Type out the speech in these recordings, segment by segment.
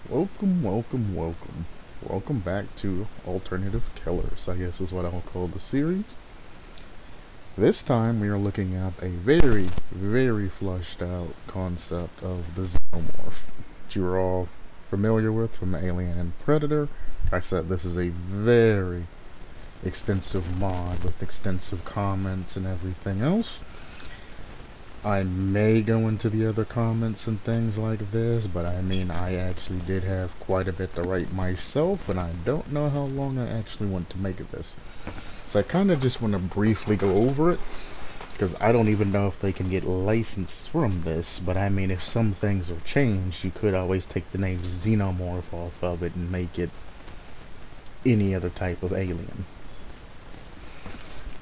Welcome, welcome, welcome. Welcome back to Alternative Killers, I guess is what I'll call the series. This time we are looking at a very, very fleshed out concept of the Xenomorph, which you're all familiar with from Alien and Predator. I said this is a very extensive mod with extensive comments and everything else. I may go into the other comments and things like this, but I mean, I actually did have quite a bit to write myself, and I don't know how long I actually want to make this. So I kind of just want to briefly go over it, because I don't even know if they can get licensed from this, but I mean, if some things are changed, you could always take the name Xenomorph off of it and make it any other type of alien.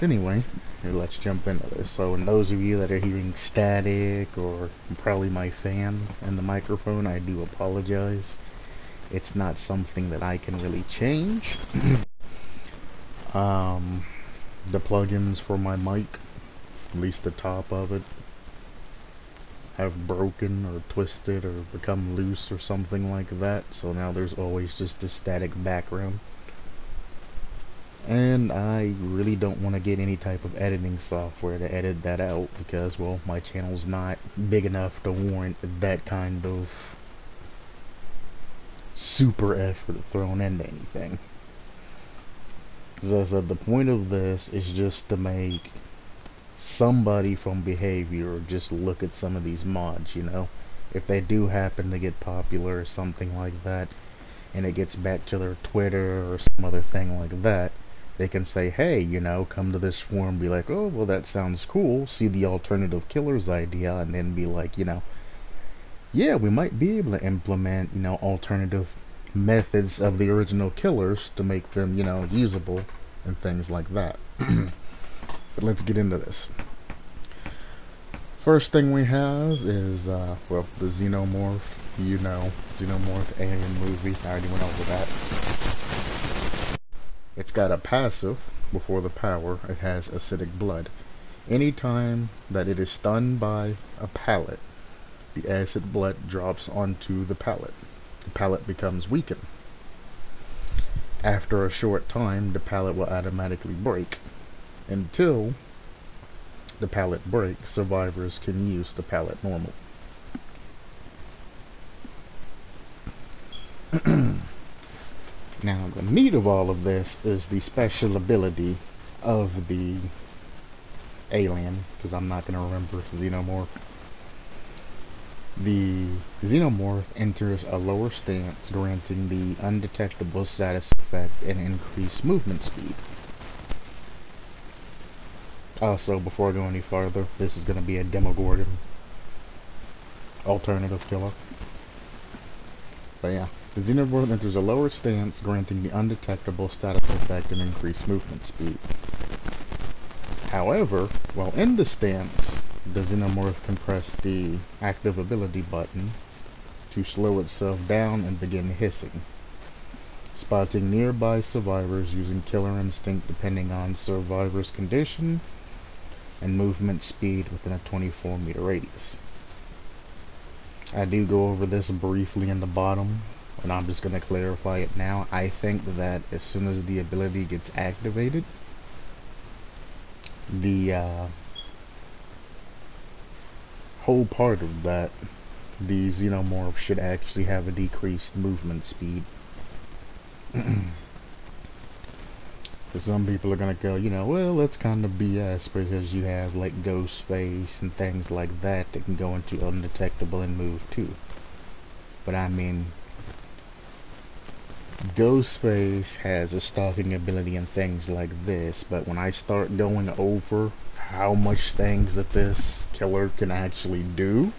Anyway, let's jump into this. So, in those of you that are hearing static or probably my fan and the microphone, I do apologize. It's not something that I can really change. The plugins for my mic, at least the top of it, have broken or twisted or become loose or something like that. So now there's always just a static background. And I really don't want to get any type of editing software to edit that out because, well, my channel's not big enough to warrant that kind of super effort thrown into anything. As I said, the point of this is just to make somebody from behavior just look at some of these mods, you know? If they do happen to get popular or something like that, and it gets back to their Twitter or some other thing like that, they can say, hey, you know, come to this forum, be like, oh, well, that sounds cool, see the alternative killers idea, and then be like, you know, yeah, we might be able to implement, you know, alternative methods of the original killers to make them, you know, usable and things like that. But let's get into this. First thing we have is, well, the Xenomorph, you know, Xenomorph alien movie, I already went over that. It's got a passive before the power. It has acidic blood. Anytime that it is stunned by a pallet, the acid blood drops onto the pallet. The pallet becomes weakened. After a short time, the pallet will automatically break. Until the pallet breaks, survivors can use the pallet normal. Now, the meat of all of this is the special ability of the alien, because I'm not going to remember Xenomorph. The Xenomorph enters a lower stance, granting the undetectable status effect and increased movement speed. Also, before I go any farther, this is going to be a Demogorgon alternative killer. But yeah. The Xenomorph enters a lower stance, granting the undetectable status effect and increased movement speed. However, while in the stance, the Xenomorph can press the active ability button to slow itself down and begin hissing, spotting nearby survivors using killer instinct depending on survivor's condition and movement speed within a 24-meter radius. I do go over this briefly in the bottom, and I'm just going to clarify it now. I think that as soon as the ability gets activated, the whole part of that, the Xenomorph should actually have a decreased movement speed. Some people are going to go, you know, well, that's kind of BS because you have like Ghostface and things like that that can go into undetectable and move too. But I mean, Ghostface has a stalking ability and things like this, but when I start going over how much things that this killer can actually do,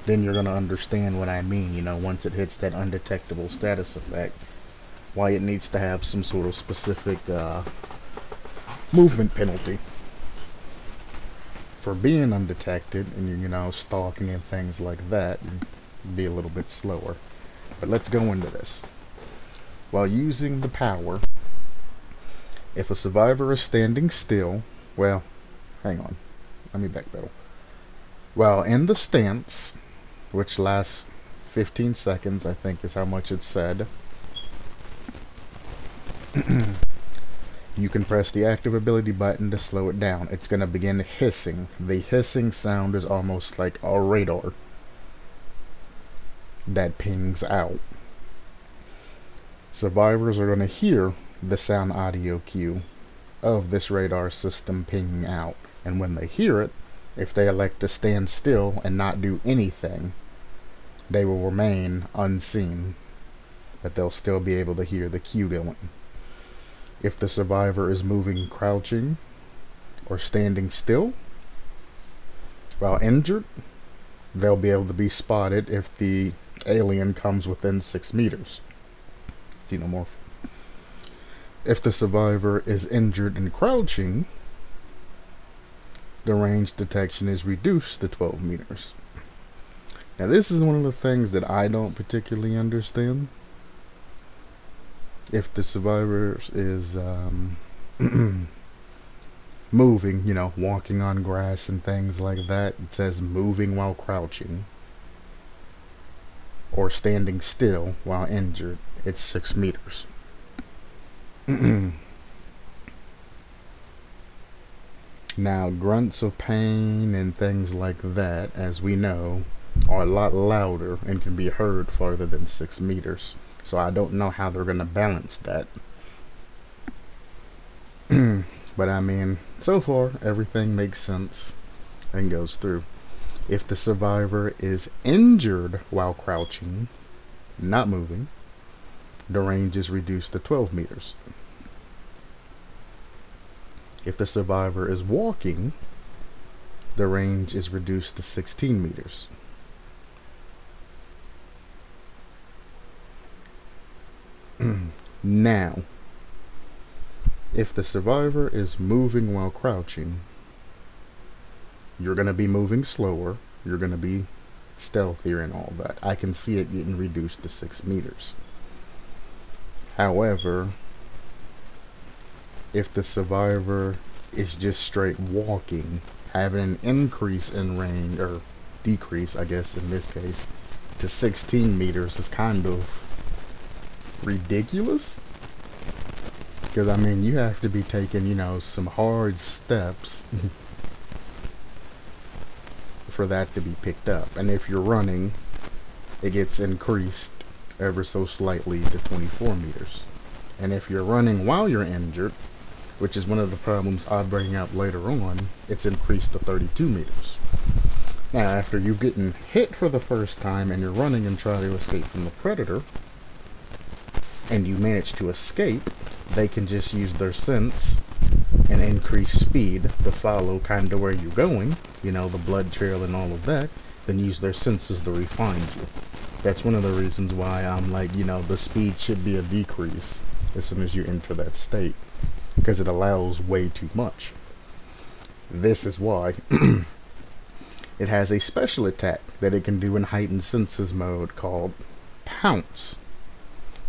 then you're going to understand what I mean, you know, once it hits that undetectable status effect, why it needs to have some sort of specific movement penalty for being undetected, and you know, stalking and things like that, be a little bit slower. But let's go into this. While using the power, if a survivor is standing still, well, hang on, let me backpedal. While in the stance, which lasts 15 seconds, I think, is how much it said. You can press the active ability button to slow it down. It's going to begin hissing. The hissing sound is almost like a radar that pings out. Survivors are going to hear the sound audio cue of this radar system pinging out. And when they hear it, if they elect to stand still and not do anything, they will remain unseen, but they'll still be able to hear the cue going. If the survivor is moving, crouching, or standing still while injured, they'll be able to be spotted if the alien comes within 6 meters. Xenomorph. If the survivor is injured and crouching, the range detection is reduced to 12 meters. Now this is one of the things that I don't particularly understand. If the survivor is moving, you know, walking on grass and things like that, it says moving while crouching, or standing still while injured, it's 6 meters. Now, grunts of pain and things like that, as we know, are a lot louder and can be heard farther than 6 meters. So I don't know how they're going to balance that. But I mean, so far, everything makes sense and goes through. If the survivor is injured while crouching, not moving, the range is reduced to 12 meters. If the survivor is walking, the range is reduced to 16 meters. Now, if the survivor is moving while crouching, you're going to be moving slower, you're going to be stealthier and all that. I can see it getting reduced to 6 meters. However, if the survivor is just straight walking, having an increase in range, or decrease, I guess in this case, to 16 meters is kind of ridiculous. Because, I mean, you have to be taking, you know, some hard steps for that to be picked up. And if you're running, it gets increased ever so slightly to 24 meters. And if you're running while you're injured, which is one of the problems I'll bring up later on, it's increased to 32 meters. Now, after you've gotten hit for the first time and you're running and trying to escape from the predator, and you manage to escape, they can just use their sense and increase speed to follow kind of where you're going, you know, the blood trail and all of that, then use their senses to refine you. That's one of the reasons why I'm like, you know, the speed should be a decrease as soon as you enter that state, because it allows way too much. This is why it has a special attack that it can do in heightened senses mode called Pounce.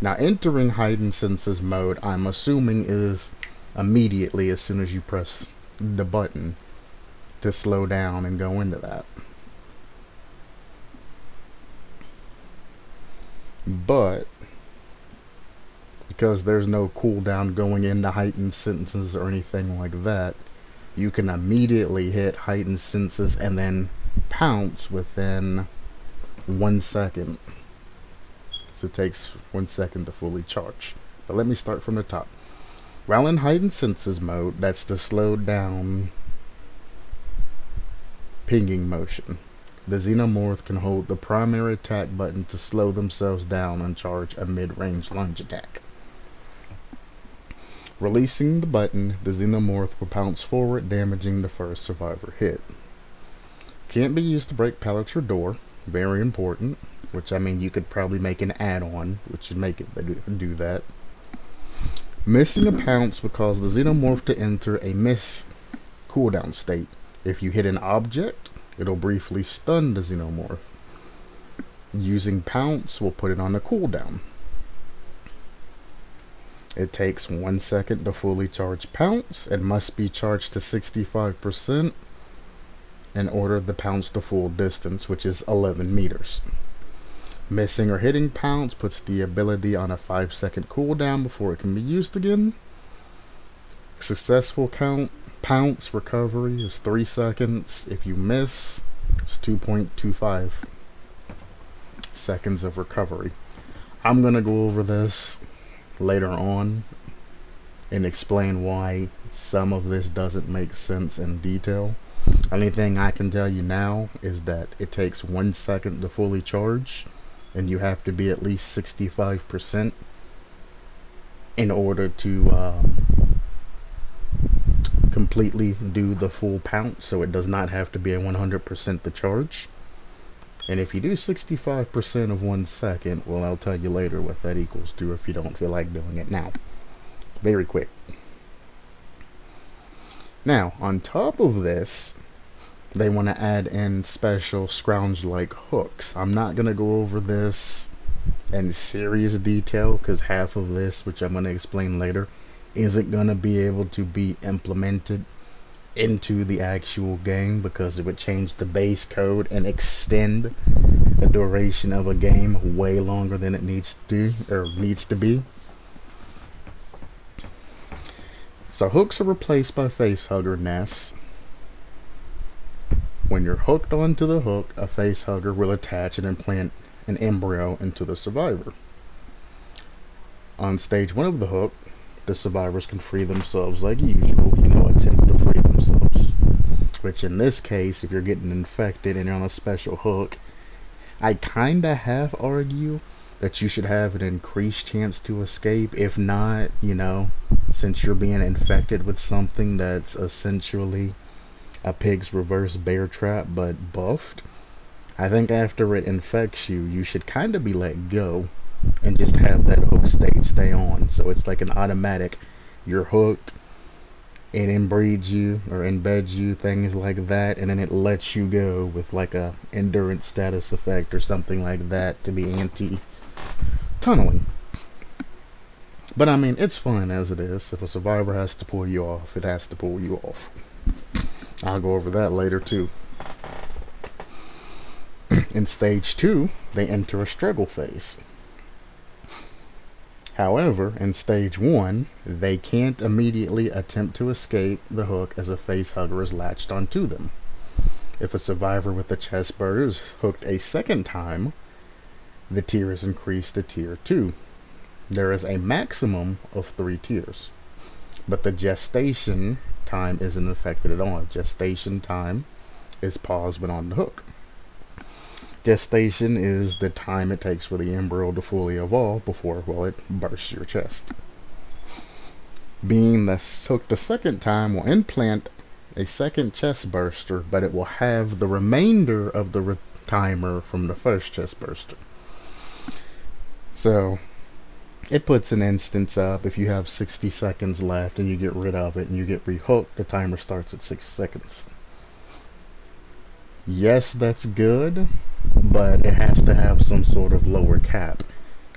Now, entering heightened senses mode, I'm assuming, is immediately as soon as you press the button to slow down and go into that. But because there's no cooldown going into heightened senses or anything like that, you can immediately hit heightened senses and then pounce within 1 second. So it takes 1 second to fully charge. But let me start from the top. While in heightened senses mode, that's the slowed down pinging motion, the Xenomorph can hold the primary attack button to slow themselves down and charge a mid-range lunge attack. Releasing the button, the Xenomorph will pounce forward, damaging the first survivor hit. Can't be used to break pallets or door, very important, which, I mean, you could probably make an add-on, which would make it do that. Missing a pounce would cause the Xenomorph to enter a miss cooldown state. If you hit an object, it'll briefly stun the Xenomorph. Using pounce will put it on a cooldown. It takes 1 second to fully charge pounce and must be charged to 65% in order to pounce the full distance, which is 11 meters. Missing or hitting pounce puts the ability on a 5-second cooldown before it can be used again. Successful pounce recovery is 3 seconds. If you miss, it's 2.25 seconds of recovery. I'm going to go over this later on and explain why some of this doesn't make sense in detail. Only thing I can tell you now is that it takes 1 second to fully charge, and you have to be at least 65% in order to completely do the full pounce, so it does not have to be a 100% to charge. And if you do 65% of 1 second, well, I'll tell you later what that equals to if you don't feel like doing it now. It's very quick. Now, on top of this, they want to add in special scrounge-like hooks. I'm not going to go over this in serious detail because half of this, which I'm going to explain later, isn't going to be able to be implemented into the actual game because it would change the base code and extend the duration of a game way longer than it needs to be. So hooks are replaced by facehugger nests. When you're hooked onto the hook, a facehugger will attach and implant an embryo into the survivor. On stage 1 of the hook, the survivors can free themselves like usual, attempt to free themselves. Which in this case, if you're getting infected and you're on a special hook, I kinda half argue that you should have an increased chance to escape. If not, since you're being infected with something that's essentially a pig's reverse bear trap but buffed, I think after it infects you, you should kind of be let go and just have that hook state stay on. So it's like an automatic, you're hooked, it inbreeds you or embeds you, things like that, and then it lets you go with like a endurance status effect or something like that to be anti-tunneling. But I mean, it's fine as it is. If a survivor has to pull you off, it has to pull you off. I'll go over that later too. In stage 2, they enter a struggle phase. However, in stage 1, they can't immediately attempt to escape the hook as a facehugger is latched onto them. If a survivor with a chest burster is hooked a second time, the tier is increased to tier 2. There is a maximum of 3 tiers, but the gestation time isn't affected at all. Gestation time is paused when on the hook. Gestation is the time it takes for the embryo to fully evolve before, well, it bursts your chest. Being hooked the second time will implant a second chest burster, but it will have the remainder of the timer from the first chest burster. So it puts an instance up. If you have 60 seconds left and you get rid of it and you get rehooked, the timer starts at 6 seconds. Yes, that's good, but it has to have some sort of lower cap.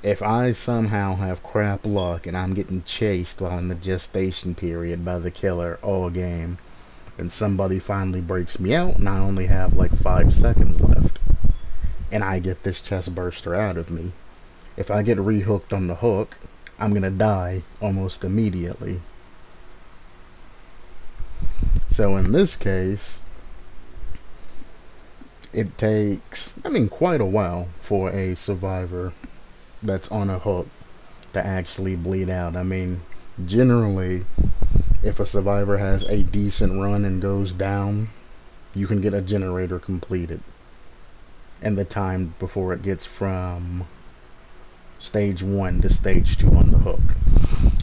If I somehow have crap luck and I'm getting chased while in the gestation period by the killer all game, and somebody finally breaks me out and I only have like 5 seconds left, and I get this chest burster out of me, if I get rehooked on the hook, I'm gonna die almost immediately. So in this case, it takes, quite a while for a survivor that's on a hook to actually bleed out. Generally, if a survivor has a decent run and goes down, you can get a generator completed in the time before it gets from stage 1 to stage 2 on the hook,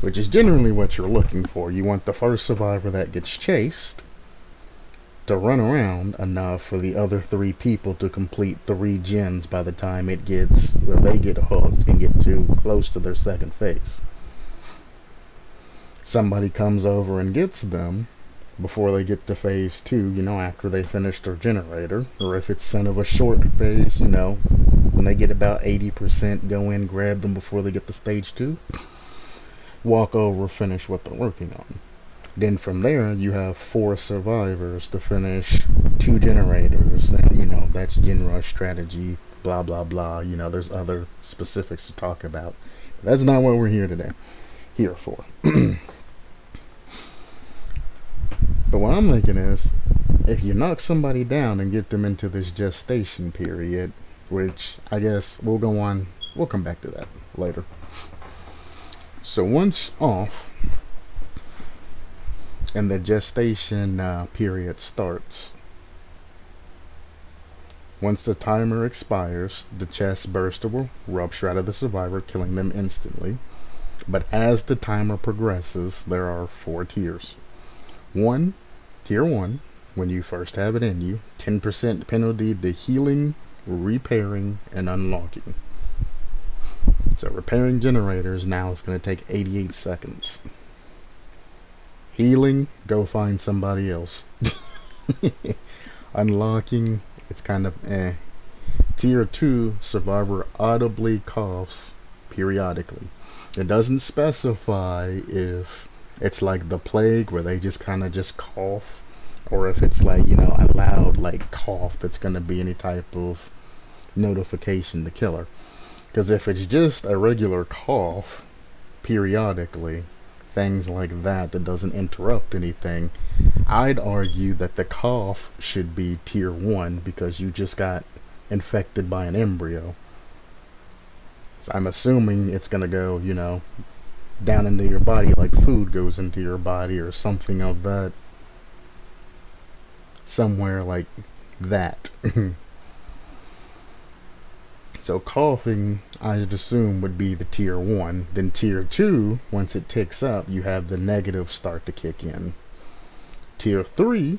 which is generally what you're looking for. You want the first survivor that gets chased to run around enough for the other 3 people to complete 3 gens by the time they get hooked and get too close to their second phase. Somebody comes over and gets them before they get to phase 2, after they finish their generator, or if it's son of a short phase, when they get about 80%, go in, grab them before they get to stage 2, walk over, finish what they're working on. Then from there, you have 4 survivors to finish 2 generators, and that's gen rush strategy blah blah blah. You know, there's other specifics to talk about. That's not what we're here for. But what I'm thinking is, if you knock somebody down and get them into this gestation period, which I guess we'll come back to that later. So once off and the gestation period starts, once the timer expires, the chest burster will rupture out of the survivor, killing them instantly. But as the timer progresses, there are 4 tiers. Tier 1, when you first have it in you, 10% penalty to healing, repairing, and unlocking. So repairing generators now is going to take 88 seconds. Healing, go find somebody else. Unlocking, it's kind of eh. Tier 2, survivor audibly coughs periodically. It doesn't specify if it's like the plague where they just kind of just cough, or if it's like, you know, a loud like cough that's going to be any type of notification to killer. Because if it's just a regular cough periodically, things like that doesn't interrupt anything, I'd argue that the cough should be tier 1 because you just got infected by an embryo. So I'm assuming it's going to go, you know, down into your body like food goes into your body or something of that. Somewhere like that. So coughing, I'd assume, would be the tier 1. Then tier 2, once it ticks up, you have the negative start to kick in. Tier 3,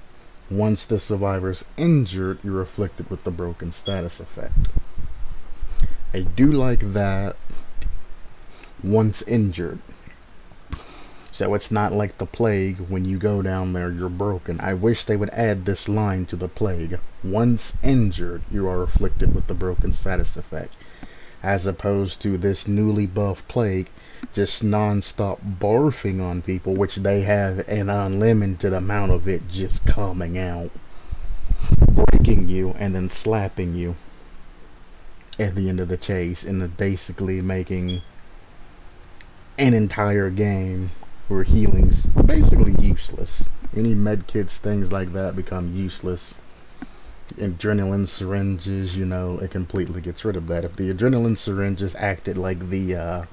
once the survivor's injured, you're afflicted with the broken status effect. I do like that once injured. So it's not like the plague, when you go down there, you're broken. I wish they would add this line to the plague. Once injured, you are afflicted with the broken status effect. As opposed to this newly buffed plague just non-stop barfing on people, which they have an unlimited amount of it just coming out, breaking you, and then slapping you at the end of the chase, and basically making an entire game where healing's basically useless. Any medkits, things like that become useless. Adrenaline syringes, you know, it completely gets rid of that. If the adrenaline syringes acted like the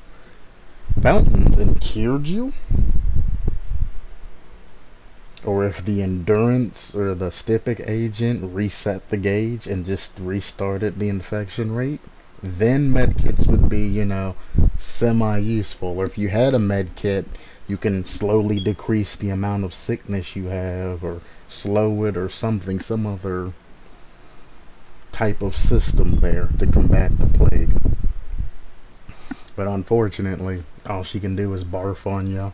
fountains and cured you, or if the endurance or the stipic agent reset the gauge and just restarted the infection rate, then medkits would be, you know, semi-useful. Or if you had a medkit, you can slowly decrease the amount of sickness you have, or slow it, or something, some other type of system there to combat the plague. But unfortunately, all she can do is barf on you,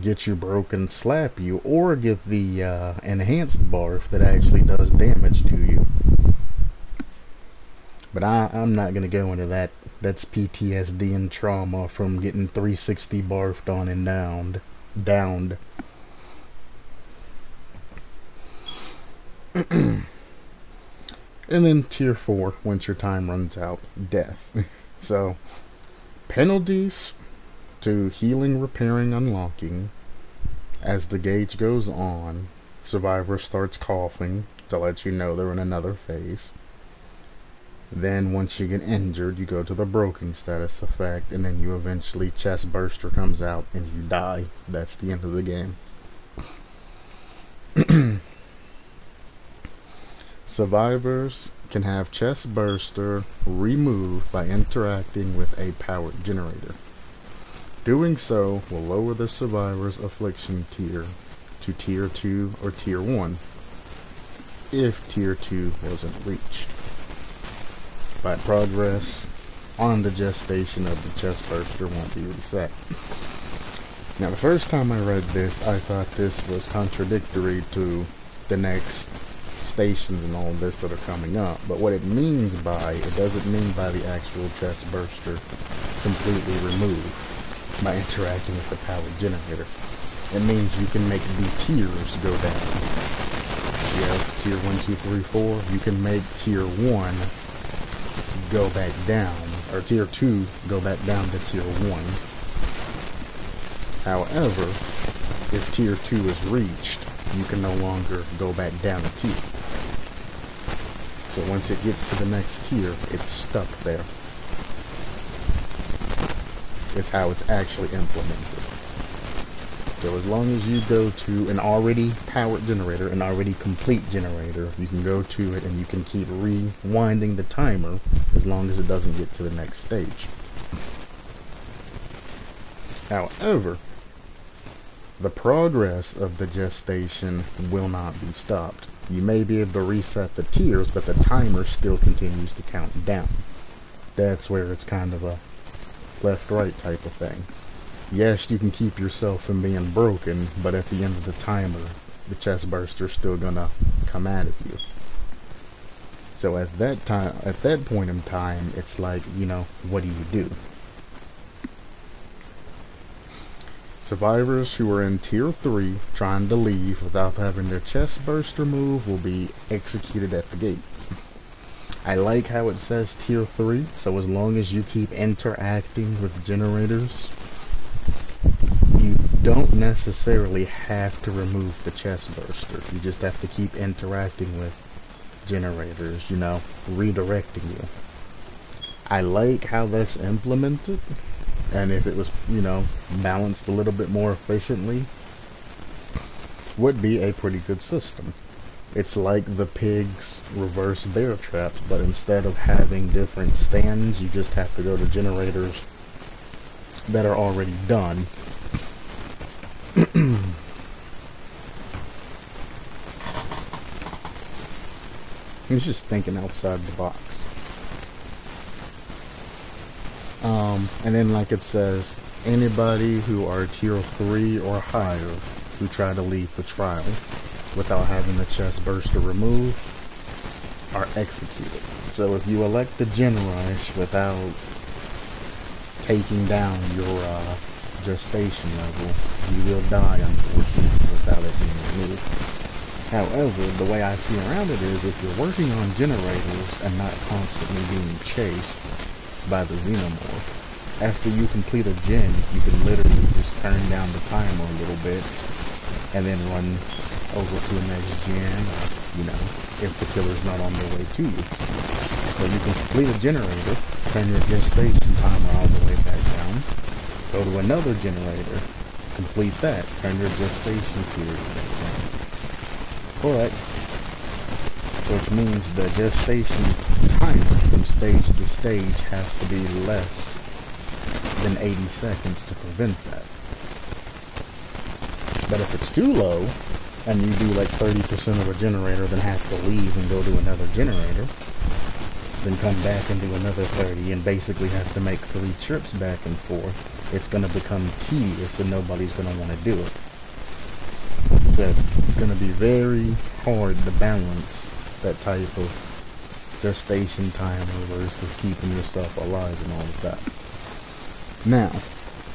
get you broken, slap you, or get the enhanced barf that actually does damage to you. But I'm not going to go into that. That's PTSD and trauma from getting 360 barfed on and downed. And then tier 4, once your time runs out, death. So, penalties to healing, repairing, unlocking. As the gauge goes on, survivor starts coughing to let you know they're in another phase. Then once you get injured, you go to the broken status effect, and then you eventually, chest burster comes out and you die. That's the end of the game. Survivors can have chest burster removed by interacting with a powered generator. Doing so will lower the survivor's affliction tier to tier 2 or tier 1 if tier 2 wasn't reached. By progress on the gestation of the chest burster won't be reset. Now, the first time I read this, I thought this was contradictory to the next stations and all this that are coming up. But what it means by, it doesn't mean by the actual chest burster completely removed by interacting with the powered generator. It means you can make the tiers go down. You have tier 1, 2, 3, 4. You can make tier 1 go back down, or tier 2 go back down to tier 1. However, if tier 2 is reached, you can no longer go back down a tier. So once it gets to the next tier, it's stuck there. It's how it's actually implemented. So as long as you go to an already powered generator, an already complete generator, you can go to it and you can keep rewinding the timer as long as it doesn't get to the next stage. However, the progress of the gestation will not be stopped. You may be able to reset the tiers, but the timer still continues to count down. That's where it's kind of a left-right type of thing. Yes, you can keep yourself from being broken, but at the end of the timer, the chest burster's still gonna come out of you. So at that point in time, it's like, you know, what do you do? Survivors who are in tier 3 trying to leave without having their chest burster move will be executed at the gate. I like how it says tier 3, so as long as you keep interacting with generators, you don't necessarily have to remove the chest burster. You just have to keep interacting with generators, you know, redirecting you. I like how that's implemented, and if it was, you know, balanced a little bit more efficiently, would be a pretty good system. It's like the pigs reverse bear traps, but instead of having different stands, you just have to go to generators that are already done. It's just thinking outside the box. And then, like it says, anybody who are tier 3 or higher who try to leave the trial without having the chest burster removed are executed. So if you elect the Gen Rush without taking down your gestation level, you will die, unfortunately, without it being removed. However, the way I see around it is, if you're working on generators and not constantly being chased by the Xenomorph, after you complete a gen, you can literally just turn down the timer a little bit and then run over to the next gen, or, you know, if the killer's not on their way to you. So you can complete a generator, turn your gestation timer all the way back down, go to another generator, complete that, turn your gestation period back down. But, which means the gestation timer from stage to stage has to be less than 80 seconds to prevent that. But if it's too low, and you do like 30% of a generator, then have to leave and go to another generator, then come back and do another 30, and basically have to make 3 trips back and forth, it's going to become tedious and nobody's going to want to do it. So it's going to be very hard to balance that type of gestation timer versus keeping yourself alive and all of that. Now,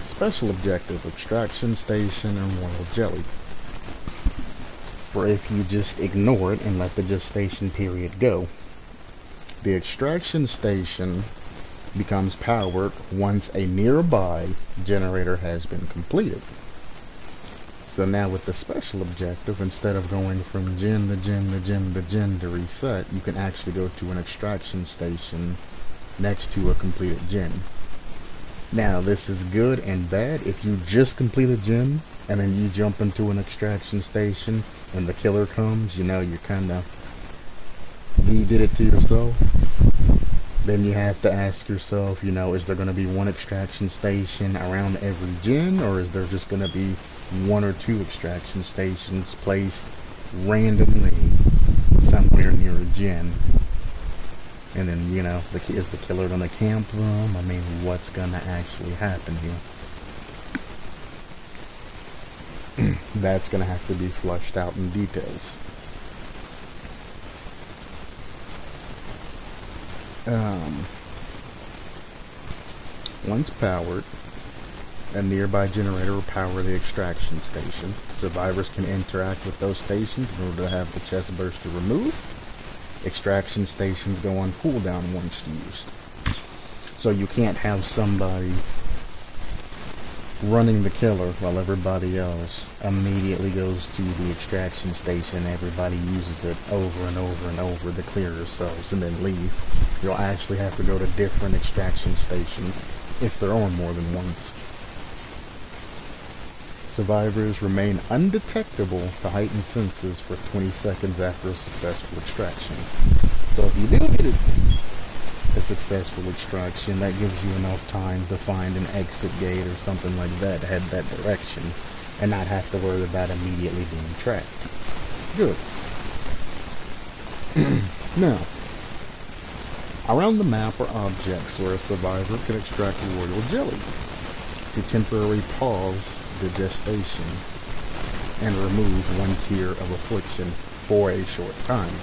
special objective, extraction station and royal jelly. For if you just ignore it and let the gestation period go, the extraction station becomes powered once a nearby generator has been completed. So now with the special objective, instead of going from gen to gen to gen to gen to reset, you can actually go to an extraction station next to a completed gen. Now this is good and bad. If you just complete a gen and then you jump into an extraction station and the killer comes, you know, you kind of, you did it to yourself. Then you have to ask yourself, you know, is there going to be one extraction station around every gen, or is there just going to be 1 or 2 extraction stations placed randomly somewhere near a gen? And then, you know, is the killer going to camp them? I mean, what's going to actually happen here? That's going to have to be flushed out in details. Once powered, a nearby generator will power the extraction station. Survivors can interact with those stations in order to have the chest burster removed. Extraction stations go on cooldown once used. So you can't have somebody running the killer while everybody else immediately goes to the extraction station. Everybody uses it over and over and over to clear yourselves and then leave. You'll actually have to go to different extraction stations if there are more than once. Survivors remain undetectable to heightened senses for 20 seconds after a successful extraction. So if you do get a successful extraction, that gives you enough time to find an exit gate or something like that to head that direction and not have to worry about immediately being tracked. Good. Now, around the map are objects where a survivor can extract royal jelly to temporarily pause the gestation and remove one tier of affliction for a short time.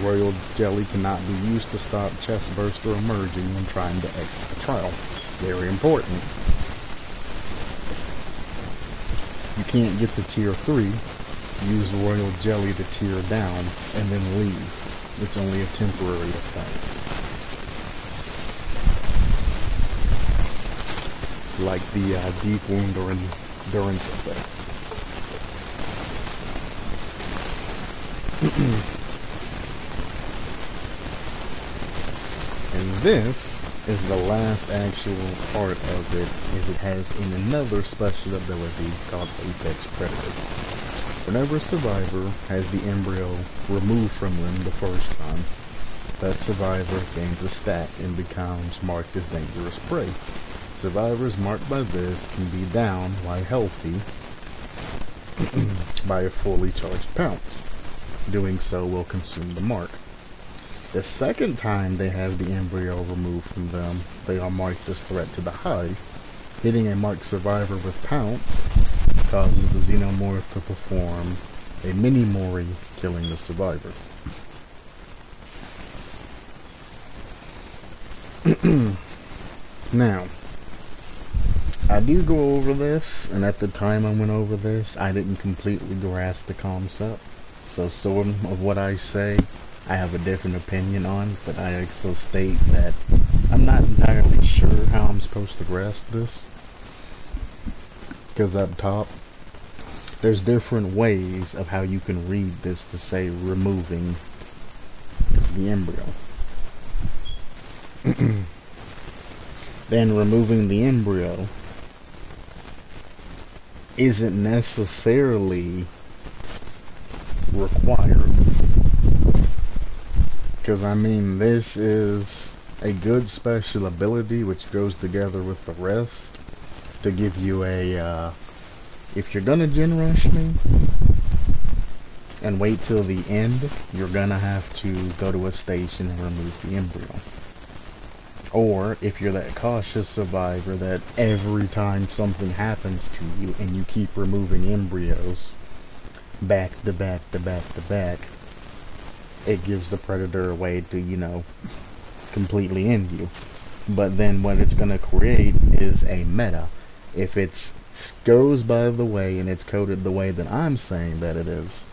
Royal jelly cannot be used to stop chest burster emerging when trying to exit the trial. Very important. You can't get the tier 3, use royal jelly to tear down, and then leave. It's only a temporary effect. Like the deep wound or endurance effect. And this is the last actual part of it, is it has another special ability called Apex Predator. Whenever a survivor has the embryo removed from them the first time, that survivor gains a stat and becomes marked as dangerous prey. Survivors marked by this can be down while healthy by a fully charged pounce. Doing so will consume the mark. The second time they have the embryo removed from them, they are marked as threat to the hive. Hitting a marked survivor with pounce causes the Xenomorph to perform a mini-mori, killing the survivor. Now, I do go over this, and at the time I went over this, I didn't completely grasp the concept. So some of what I say, I have a different opinion on, but I also state that I'm not entirely sure how I'm supposed to grasp this. Because up top, there's different ways of how you can read this to say removing the embryo. Then removing the embryo isn't necessarily required. Because I mean, this is a good special ability which goes together with the rest to give you a, if you're gonna gen rush me and wait till the end, you're gonna have to go to a station and remove the embryo. Or if you're that cautious survivor that every time something happens to you and you keep removing embryos back to back to back to back, it gives the predator a way to, you know, completely end you. But then what it's going to create is a meta. If it goes by the way and it's coded the way that I'm saying that it is,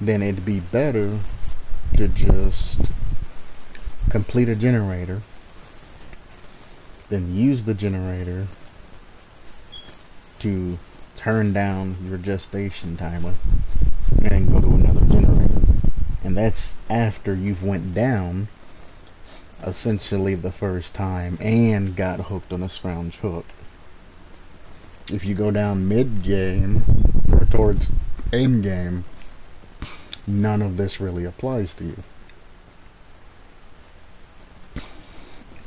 then it'd be better to just complete a generator, then use the generator to turn down your gestation timer and go to another generator. And that's after you've went down essentially the first time and got hooked on a scrounge hook. If you go down mid-game or towards end-game, none of this really applies to you.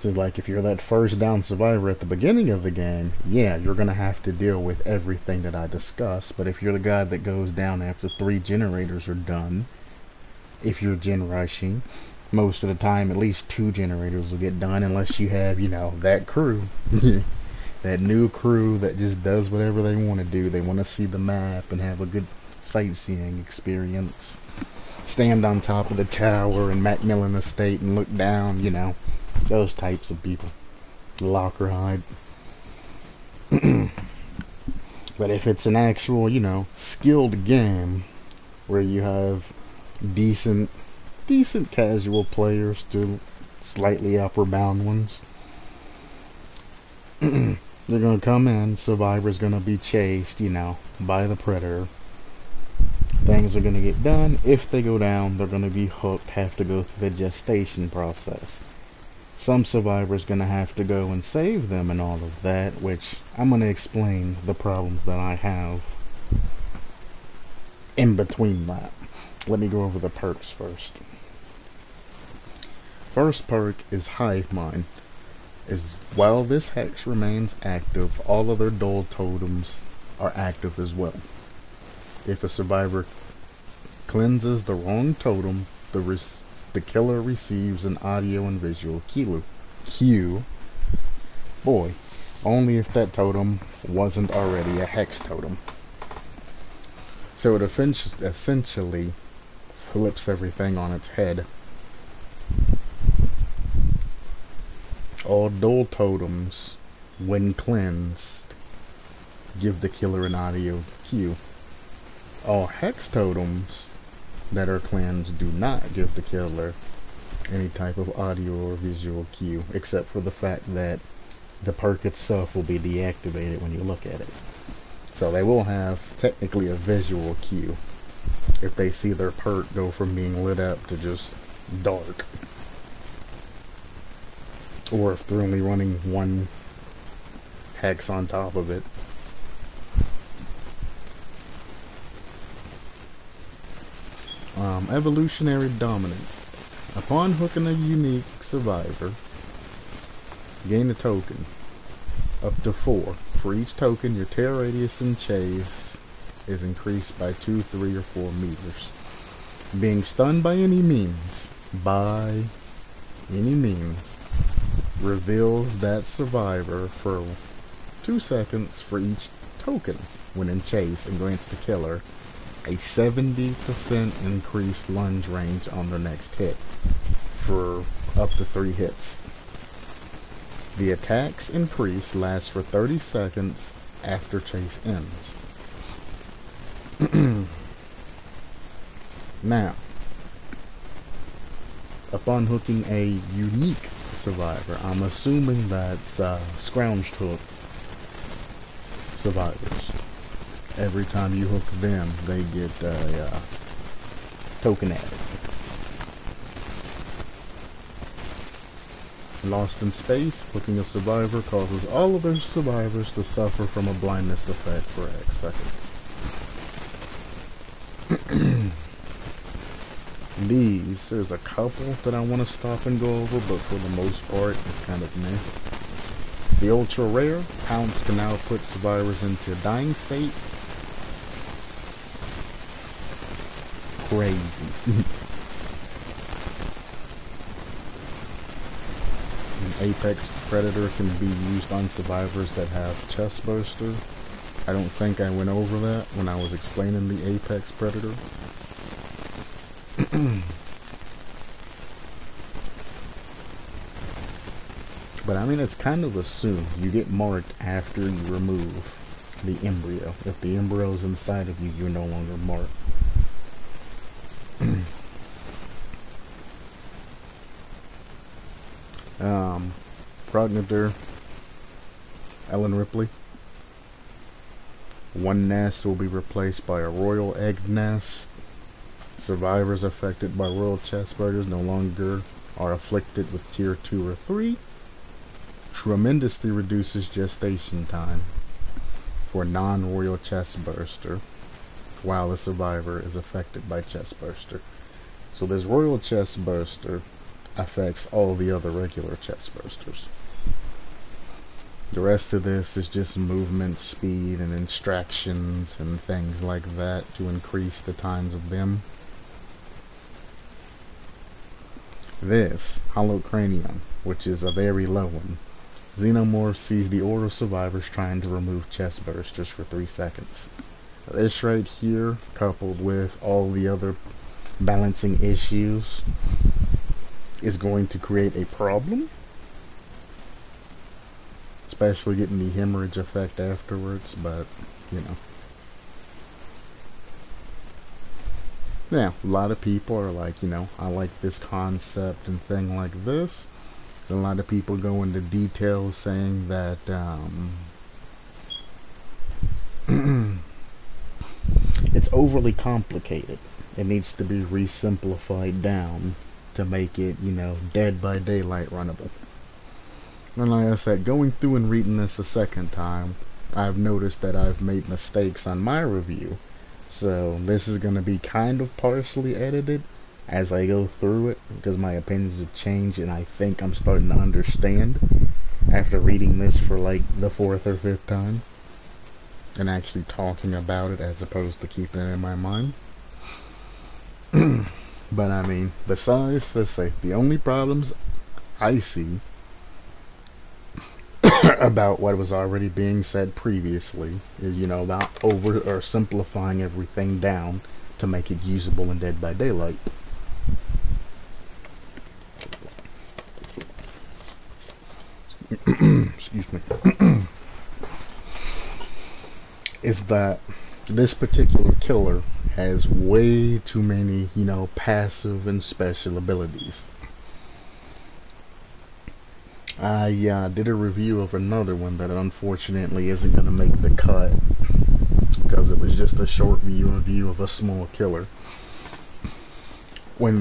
So like if you're that first down survivor at the beginning of the game, yeah, you're gonna have to deal with everything that I discussed. But if you're the guy that goes down after 3 generators are done, if you're gen rushing, most of the time at least 2 generators will get done, unless you have, you know, that crew. That new crew that just does whatever they want to do. They want to see the map and have a good sightseeing experience. Stand on top of the tower in Macmillan Estate and look down, you know. Those types of people. Locker hide. But if it's an actual, you know, skilled game where you have decent decent casual players to slightly upper bound ones. They're gonna come in, survivor's gonna be chased, you know, by the predator. Things are gonna get done. If they go down, they're gonna be hooked, have to go through the gestation process. Some survivors gonna have to go and save them and all of that, which I'm gonna explain the problems that I have in between that. Let me go over the perks first. First perk is Hive Mind. While this hex remains active, all other dull totems are active as well. If a survivor cleanses the wrong totem, the killer receives an audio and visual cue. Boy, only if that totem wasn't already a hex totem. So it essentially flips everything on its head. All dull totems, when cleansed, give the killer an audio cue. All hex totems that are cleansed do not give the killer any type of audio or visual cue, except for the fact that the perk itself will be deactivated when you look at it. So they will have technically a visual cue if they see their perk go from being lit up to just dark. Or if they're only running one hex on top of it. Evolutionary Dominance. Upon hooking a unique survivor, gain a token. Up to 4. For each token, your tear radius in chase is increased by 2, 3, or 4 meters. Being stunned by any means, reveals that survivor for 2 seconds for each token when in chase, and grants the killer a 70% increased lunge range on their next hit for up to 3 hits. The attack's increase lasts for 30 seconds after chase ends. Now, upon hooking a unique survivor, I'm assuming that's scrounged hook survivors. Every time you hook them, they get a token added. Lost in Space, hooking a survivor causes all other survivors to suffer from a blindness effect for X seconds. There's a couple that I want to stop and go over, but for the most part, it's kind of meh. The ultra rare, Pounce can now put survivors into a dying state. Crazy. An Apex Predator can be used on survivors that have chest burster. I don't think I went over that when I was explaining the Apex Predator. But I mean, it's kind of assumed you get marked after you remove the embryo. If the embryo is inside of you, you're no longer marked. Progenitor, Ellen Ripley. One nest will be replaced by a royal egg nest. Survivors affected by royal chestburders no longer are afflicted with tier 2 or 3. Tremendously reduces gestation time for non-royal chestburster while the survivor is affected by chestburster. So this royal chestburster affects all the other regular chestbursters. The rest of this is just movement speed and instructions and things like that to increase the times of them. This hollow cranium, which is a very low one. Xenomorph sees the order of survivors trying to remove chest bursters for 3 seconds. This right here, coupled with all the other balancing issues, is going to create a problem. Especially getting the hemorrhage effect afterwards, but, you know. Now, a lot of people are like, I like this concept and thing like this. A lot of people go into details saying that it's overly complicated. It needs to be re-simplified down to make it, Dead by Daylight runnable. And like I said, going through and reading this a second time, I've noticed that I've made mistakes on my review. So this is going to be kind of partially edited as I go through it, because my opinions have changed and I think I'm starting to understand after reading this for like the 4th or 5th time and actually talking about it as opposed to keeping it in my mind. But I mean, besides, let's say, the only problems I see about what was already being said previously is, about over or simplifying everything down to make it usable in Dead by Daylight. Excuse me. Is that this particular killer has way too many, passive and special abilities. I did a review of another one that unfortunately isn't going to make the cut because it was just a short review of a small killer. When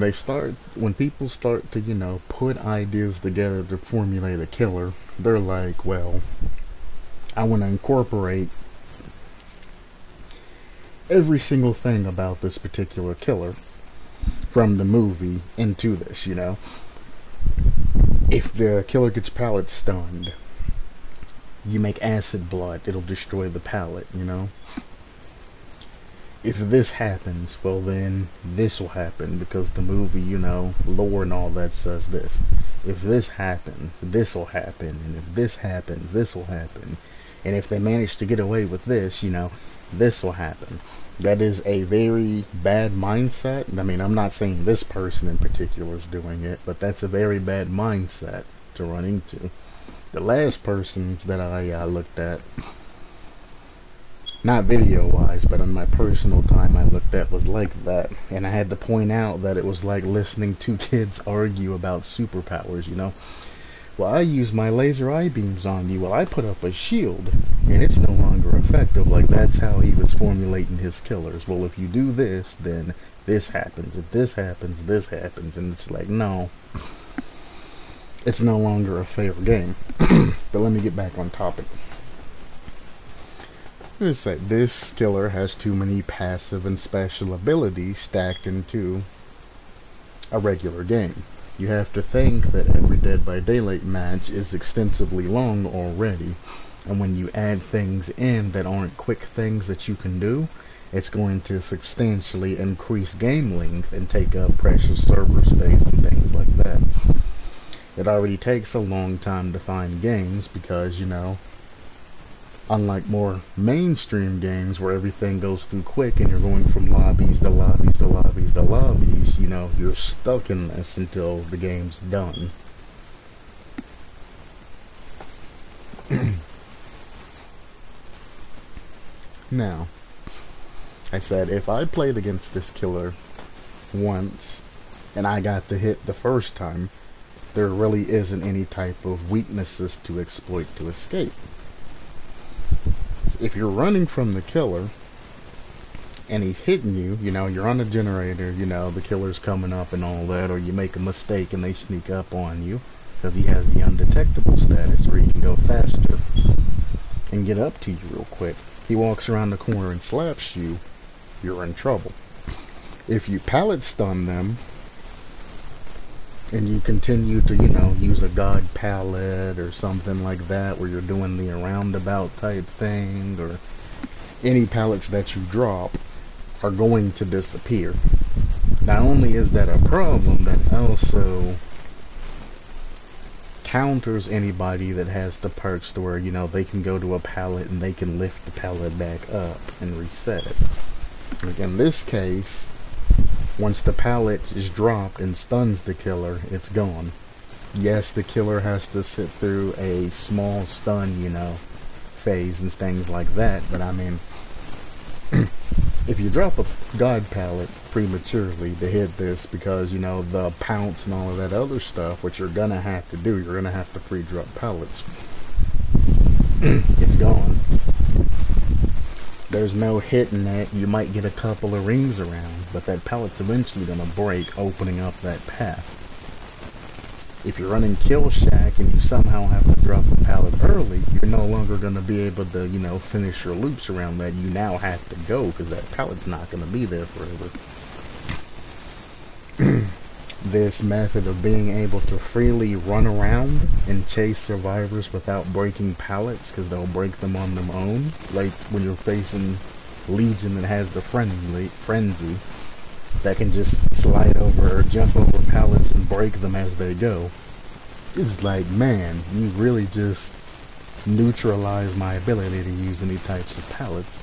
people start to, put ideas together to formulate a killer, they're like, well, I want to incorporate every single thing about this particular killer from the movie into this, If the killer gets pallet stunned, you make acid blood, it'll destroy the pallet, If this happens, well then, this will happen, because the movie, lore and all that says this. If this happens, this will happen, and if this happens, this will happen. And if they manage to get away with this, this will happen. That is a very bad mindset. I mean, I'm not saying this person in particular is doing it, but that's a very bad mindset to run into. The last persons that I looked at, not video-wise, but on my personal time I looked at, was like that. And I had to point out that it was like listening to kids argue about superpowers, Well, I use my laser eye beams on you. Well, I put up a shield, and it's no longer effective. Like, that's how he was formulating his killers. Well, if you do this, then this happens. If this happens, this happens. And it's like, no. It's no longer a fair game. But let me get back on topic. Let's say this killer has too many passive and special abilities stacked into a regular game. You have to think that every Dead by Daylight match is extensively long already, and when you add things in that aren't quick things that you can do, it's going to substantially increase game length and take up precious server space and things like that. It already takes a long time to find games because, unlike more mainstream games where everything goes through quick and you're going from lobbies to lobbies to lobbies to lobbies, you're stuck in this until the game's done. Now, I said if I played against this killer once and I got the hit the first time, there really isn't any type of weaknesses to exploit to escape. If you're running from the killer and he's hitting you, you're on a generator, the killer's coming up and all that, or you make a mistake and they sneak up on you because he has the undetectable status where he can go faster and get up to you real quick. He walks around the corner and slaps you, you're in trouble. If you pallet stun them and you continue to, use a god pallet or something like that where you're doing the roundabout type thing, or any pallets that you drop are going to disappear. Not only is that a problem, that also counters anybody that has the perks to where, they can go to a pallet and they can lift the pallet back up and reset it. Like in this case, once the pallet is dropped and stuns the killer, it's gone. Yes, the killer has to sit through a small stun, phase and things like that, but I mean, if you drop a god pallet prematurely to hit this, because you know the pounce and all of that other stuff, what you're gonna have to do, you're gonna have to pre-drop pallets. It's gone. There's no hitting that. You might get a couple of rings around, but that pallet's eventually gonna break, opening up that path. If you're running Kill Shack and you somehow have to drop a pallet early, you're no longer going to be able to, you know, finish your loops around that. You now have to go because that pallet's not going to be there forever. This method of being able to freely run around and chase survivors without breaking pallets, because they'll break them on their own, like when you're facing Legion that has the frenzy, that can just slide over or jump over pallets and break them as they go. It's like, man, you really just neutralize my ability to use any types of pallets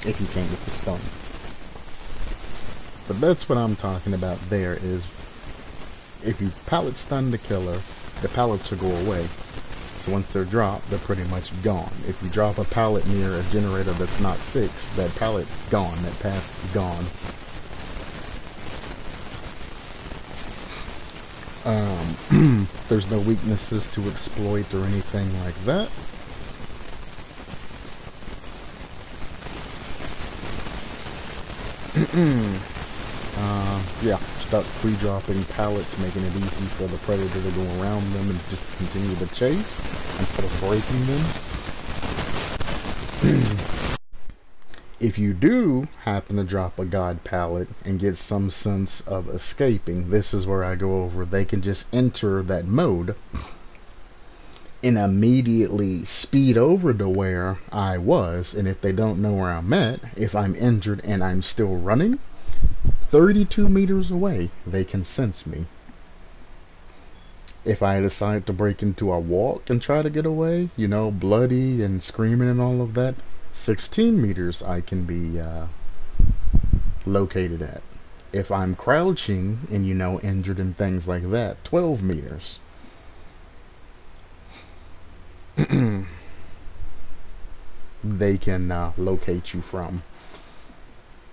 if you can't get the stun. But that's what I'm talking about there, is if you pallet stun the killer, the pallets will go away. So once they're dropped, they're pretty much gone. If you drop a pallet near a generator that's not fixed, that pallet's gone, that path's gone. There's no weaknesses to exploit or anything like that. Yeah, start pre-dropping pallets, making it easy for the predator to go around them and just continue the chase instead of breaking them. If you do happen to drop a god pallet and get some sense of escaping, this is where I go over. They can just enter that mode and immediately speed over to where I was, and if they don't know where I'm at, if I'm injured and I'm still running, 32 meters away, they can sense me. If I decide to break into a walk and try to get away, you know, bloody and screaming and all of that, 16 meters I can be located at. If I'm crouching and, you know, injured and things like that, 12 meters. They can locate you from.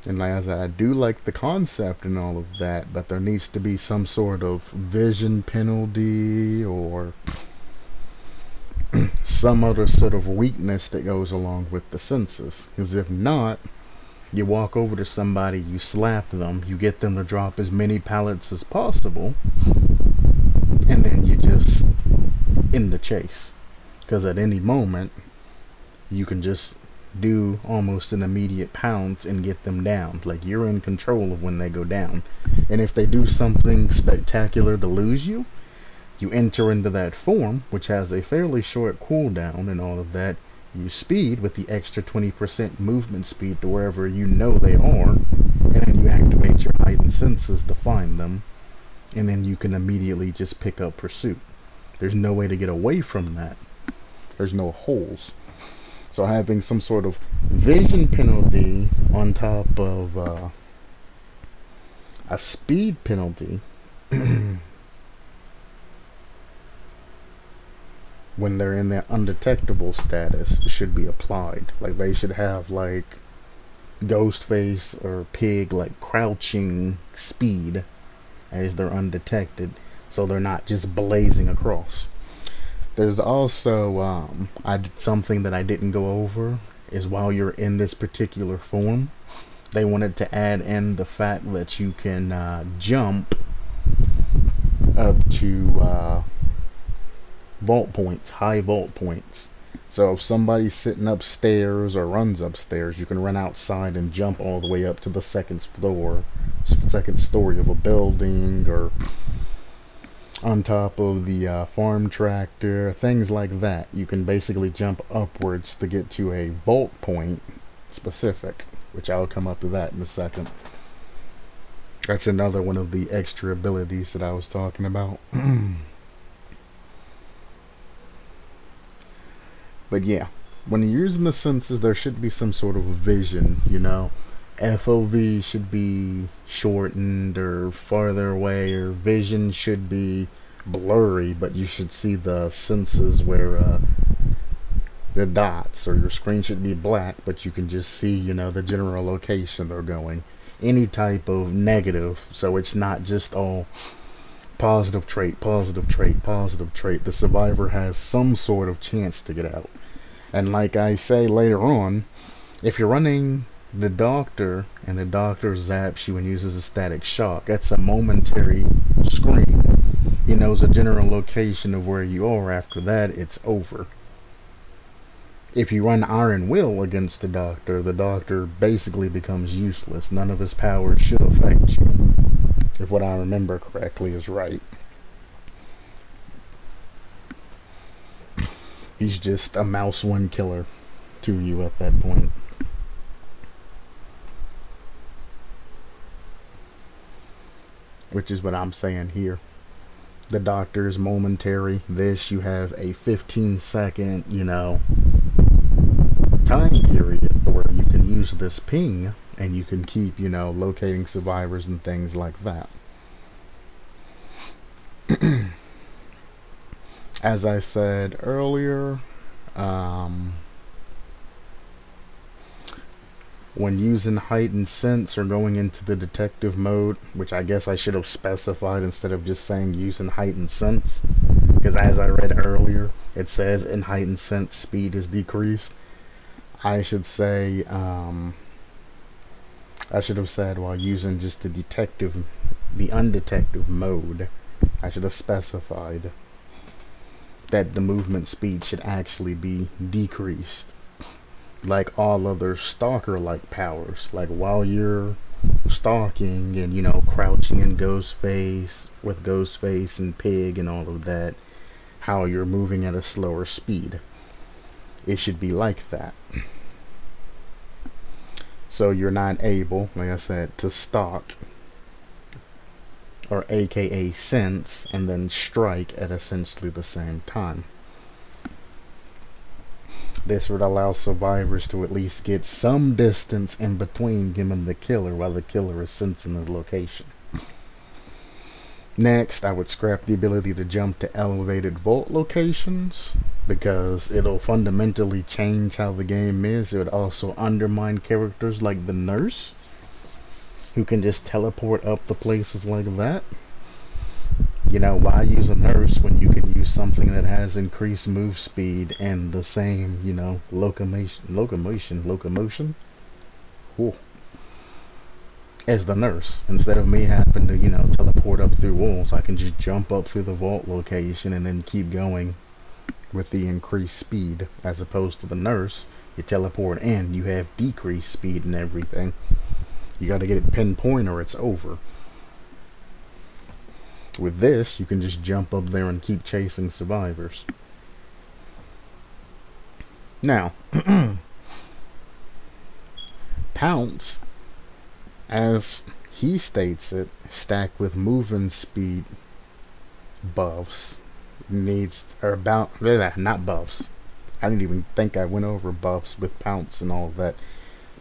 And like I said, I do like the concept and all of that, but there needs to be some sort of vision penalty or some other sort of weakness that goes along with the senses. Because if not, you walk over to somebody, you slap them, you get them to drop as many pallets as possible, and then you just end the chase. Because at any moment, you can just do almost an immediate pounce and get them down. Like, you're in control of when they go down. And if they do something spectacular to lose you, you enter into that form, which has a fairly short cooldown and all of that. You speed with the extra 20% movement speed to wherever you know they are, and then you activate your heightened senses to find them, and then you can immediately just pick up pursuit. There's no way to get away from that. There's no holes. So having some sort of vision penalty on top of a speed penalty when they're in their undetectable status should be applied. Like, they should have like Ghostface or Pig, like crouching speed as they're undetected, so they're not just blazing across. There's also I did something that I didn't go over, is while you're in this particular form, they wanted to add in the fact that you can jump up to vault points, high vault points. So if somebody's sitting upstairs or runs upstairs, you can run outside and jump all the way up to the second story of a building, or on top of the farm tractor, things like that. You can basically jump upwards to get to a vault point specific, which I'll come up to that in a second. That's another one of the extra abilities that I was talking about. But yeah, when you're using the senses, there should be some sort of vision, you know. FOV should be shortened or farther away, or vision should be blurry, but you should see the senses where the dots, or your screen should be black, but you can just see, you know, the general location they're going. Any type of negative, so it's not just all positive trait, positive trait, positive trait. The survivor has some sort of chance to get out. And like I say later on, if you're running the doctor and the doctor zaps you and uses a static shock, that's a momentary screen. He knows the general location of where you are. After that, it's over. If you run Iron Will against the doctor basically becomes useless. None of his powers should affect you, if what I remember correctly is right. He's just a mouse one killer to you at that point. Which is what I'm saying here. The doctor is momentary. This, you have a 15-second, you know, time period where you can use this ping and you can keep, you know, locating survivors and things like that. As I said earlier, when using heightened sense or going into the detective mode, which I guess I should have specified instead of just saying using heightened sense, because as I read earlier, it says in heightened sense speed is decreased. I should say, I should have said while using just the undetective mode, I should have specified that the movement speed should actually be decreased, like all other stalker-like powers. Like while you're stalking and, you know, crouching in Ghostface with Ghostface and Pig and all of that, how you're moving at a slower speed. It should be like that. So you're not able, like I said, to stalk, or aka sense, and then strike at essentially the same time. This would allow survivors to at least get some distance in between given the killer while the killer is sensing his location. Next, I would scrap the ability to jump to elevated vault locations, because it'll fundamentally change how the game is. It would also undermine characters like the nurse, who can just teleport up to places like that. You know, why use a nurse when you can use something that has increased move speed and the same, you know, locomotion Ooh. As the nurse? Instead of me having to, you know, teleport up through walls, I can just jump up through the vault location and then keep going with the increased speed, as opposed to the nurse. You teleport in, you have decreased speed and everything. You got to get it pinpoint or it's over. With this, you can just jump up there and keep chasing survivors. Now, Pounce, as he states it, stacked with movement speed buffs, needs, or about, not buffs. I didn't even think I went over buffs with Pounce and all of that.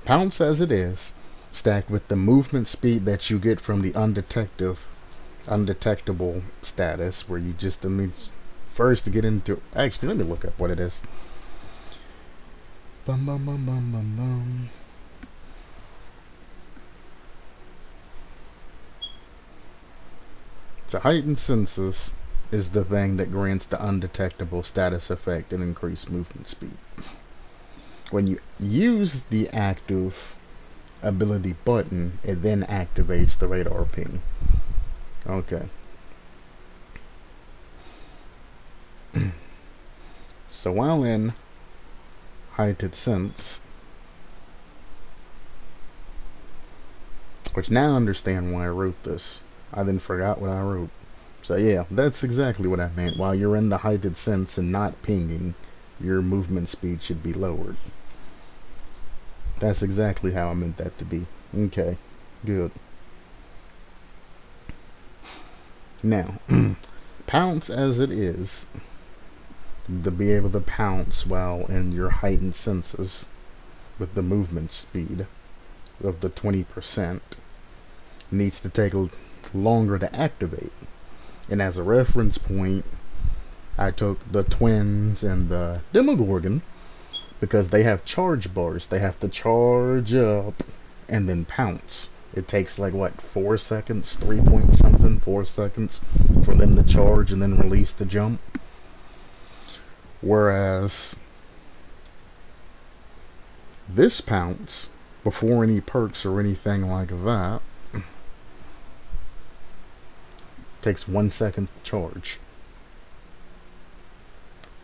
Pounce as it is, stacked with the movement speed that you get from the undetectable status, where you just, first to get into, actually let me look up what it is. So heightened senses is the thing that grants the undetectable status effect and increased movement speed. When you use the active ability button, it then activates the radar ping. Okay. So while in heightened sense, which now I understand why I wrote this. I then forgot what I wrote. So yeah, that's exactly what I meant. While you're in the heightened sense and not pinging, your movement speed should be lowered. That's exactly how I meant that to be. Okay, good. Now, pounce as it is, to be able to pounce while in your heightened senses with the movement speed of the 20% needs to take longer to activate. And as a reference point, I took the twins and the Demogorgon, because they have charge bars. They have to charge up and then pounce. It takes like what, 4 seconds, 3 point something, 4 seconds for them to charge and then release the jump. Whereas this pounce, before any perks or anything like that, takes 1 second to charge,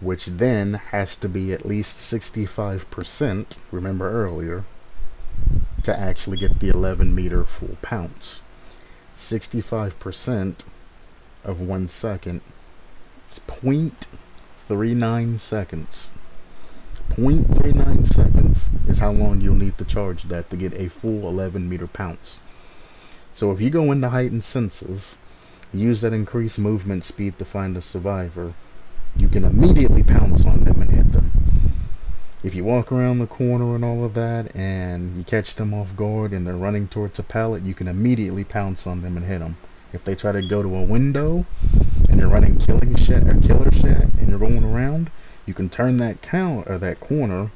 which then has to be at least 65%, remember earlier, to actually get the 11 meter full pounce. 65% of 1 second is 0.39 seconds. 0.39 seconds is how long you'll need to charge that to get a full 11 meter pounce. So if you go into heightened senses, use that increased movement speed to find a survivor, you can immediately pounce on them and hit them. If you walk around the corner and all of that, and you catch them off guard and they're running towards a pallet, you can immediately pounce on them and hit them. If they try to go to a window and you're running killer shack and you're going around, you can turn that corner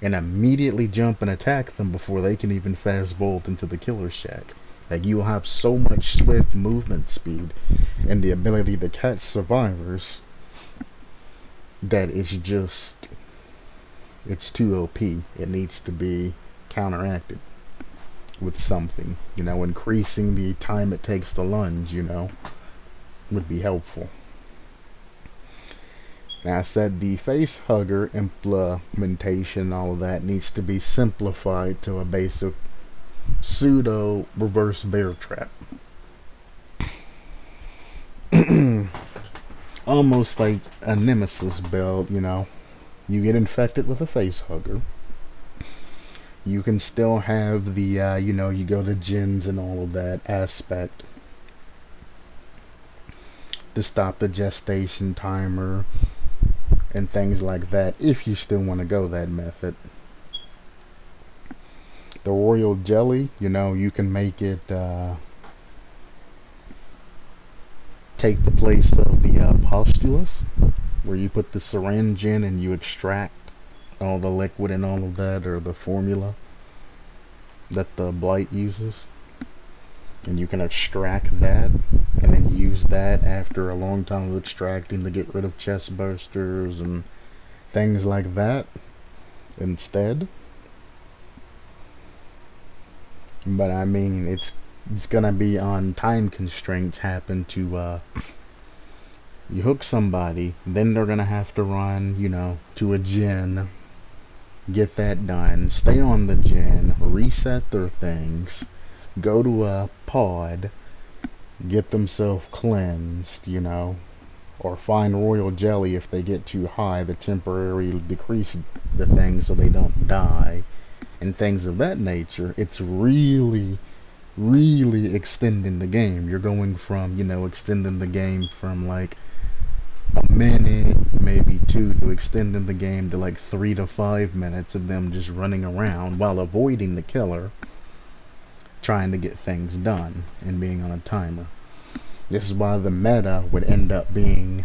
and immediately jump and attack them before they can even fast bolt into the killer shack. Like, you will have so much swift movement speed and the ability to catch survivors that it's just, it's too OP. It needs to be counteracted with something, you know. Increasing the time it takes to lunge, you know, would be helpful. Now, I said the face hugger implementation, all of that needs to be simplified to a basic pseudo reverse bear trap. Almost like a nemesis build, you know. You get infected with a face hugger. You can still have the, you know, you go to gens and all of that aspect to stop the gestation timer and things like that, if you still want to go that method. The royal jelly, you know, you can make it take the place of the postulus, where you put the syringe in and you extract all the liquid and all of that, or the formula that the blight uses, and you can extract that and then use that after a long time of extracting to get rid of chest bursters and things like that instead. But I mean, it's gonna be on time constraints. Happen to you hook somebody, then they're gonna have to run, you know, to a gen, get that done, stay on the gen, reset their things, go to a pod, get themselves cleansed, you know, or find royal jelly if they get too high to temporarily decrease the thing so they don't die, and things of that nature. It's really extending the game. You're going from, you know, extending the game from like a minute, maybe 2, to extending the game to like 3 to 5 minutes of them just running around while avoiding the killer, trying to get things done and being on a timer. This is why the meta would end up being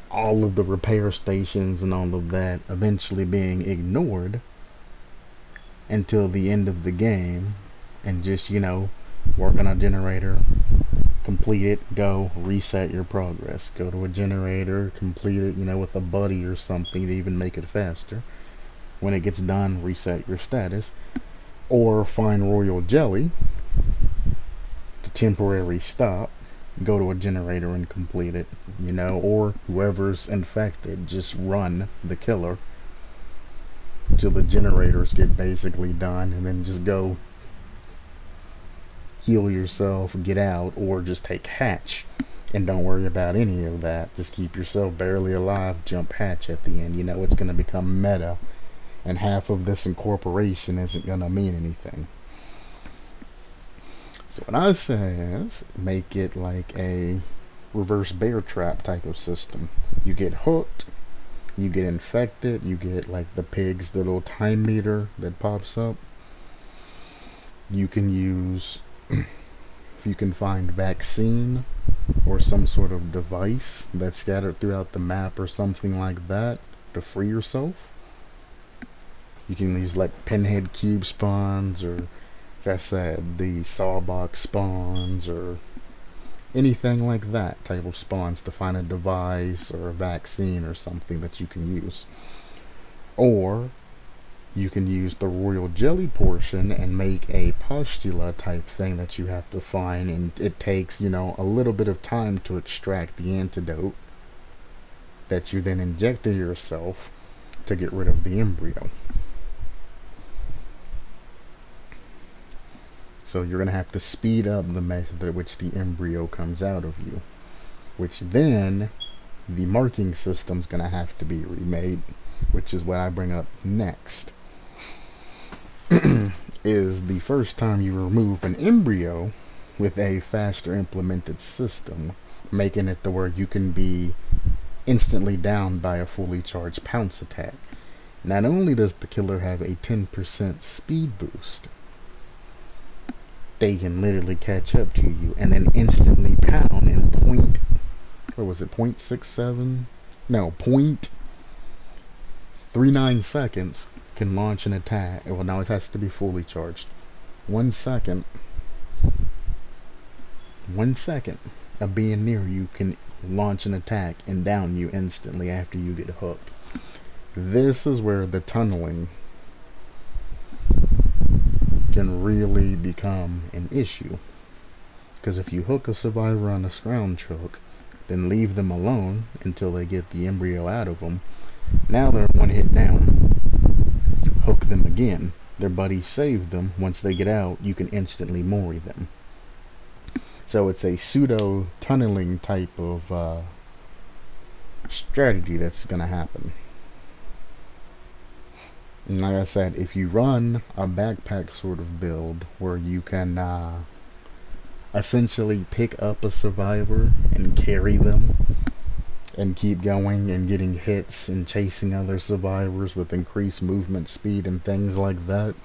all of the repair stations and all of that eventually being ignored until the end of the game, and just, you know, work on a generator, complete it, go, reset your progress. Go to a generator, complete it, you know, with a buddy or something to even make it faster. When it gets done, reset your status. Or find royal jelly to temporary stop, go to a generator and complete it, you know. Or whoever's infected, just run the killer till the generators get basically done, and then just go heal yourself, get out, or just take hatch and don't worry about any of that. Just keep yourself barely alive, jump hatch at the end. You know, it's going to become meta, and half of this incorporation isn't going to mean anything. So what I say is, make it like a reverse bear trap type of system. You get hooked, you get infected, you get like the pig's little time meter that pops up. You can use, if you can find vaccine or some sort of device that's scattered throughout the map or something like that to free yourself. You can use like pinhead cube spawns, or like I said, the sawbox spawns, or anything like that type of spawns to find a device or a vaccine or something that you can use. Or you can use the royal jelly portion and make a pustula type thing that you have to find, and it takes, you know, a little bit of time to extract the antidote that you then inject to yourself to get rid of the embryo. So you're going to have to speed up the method at which the embryo comes out of you, which then the marking system's going to have to be remade, which is what I bring up next. Is the first time you remove an embryo with a faster implemented system, making it to where you can be instantly downed by a fully charged pounce attack. Not only does the killer have a 10% speed boost, they can literally catch up to you and then instantly pound in what was it, 0.67? No, 0.39 seconds can launch an attack. Well, now it has to be fully charged. 1 second of being near you can launch an attack and down you instantly after you get hooked. This is where the tunneling can really become an issue, because if you hook a survivor on a scrounge hook, then leave them alone until they get the embryo out of them, now they're one hit down. Hook them again, their buddies save them. Once they get out, you can instantly mori them. So it's a pseudo tunneling type of strategy that's gonna happen. And like I said, if you run a backpack sort of build where you can essentially pick up a survivor and carry them and keep going and getting hits and chasing other survivors with increased movement speed and things like that,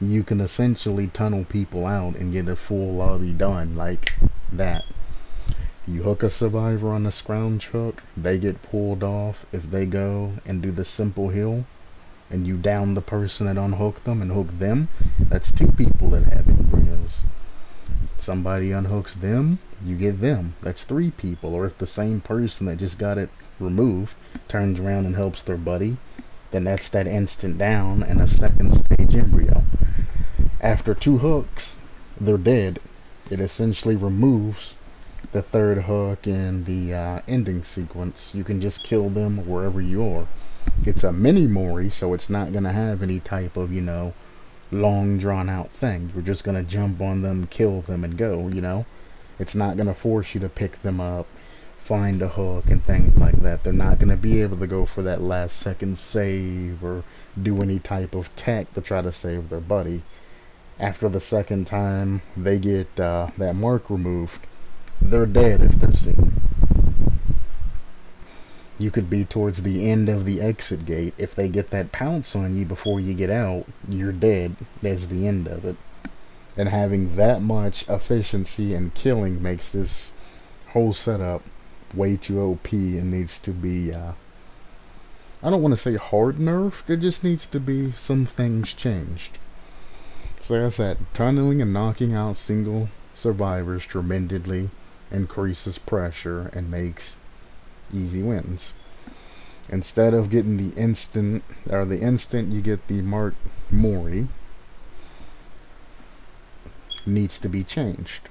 you can essentially tunnel people out and get a full lobby done like that. You hook a survivor on a scrounge hook, they get pulled off. If they go and do the simple heal and you down the person that unhooked them and hook them, that's 2 people that have embryos. Somebody unhooks them, you get them, that's 3 people. Or if the same person that just got it removed turns around and helps their buddy, then that's that instant down and a second stage embryo. After 2 hooks, they're dead. It essentially removes the 3rd hook in the ending sequence. You can just kill them wherever you are. It's a mini mori, so it's not going to have any type of, you know, long drawn out thing. You're just going to jump on them, kill them, and go, you know. It's not going to force you to pick them up, find a hook, and things like that. They're not going to be able to go for that last second save or do any type of tech to try to save their buddy. After the 2nd time they get that mark removed, they're dead if they're seen. You could be towards the end of the exit gate. If they get that pounce on you before you get out, you're dead. That's the end of it. And having that much efficiency and killing makes this whole setup way too OP and needs to be, I don't want to say hard nerfed, it just needs to be some things changed. So like I said, tunneling and knocking out single survivors tremendously increases pressure and makes easy wins. Instead of getting the instant you get the mark mori, needs to be changed.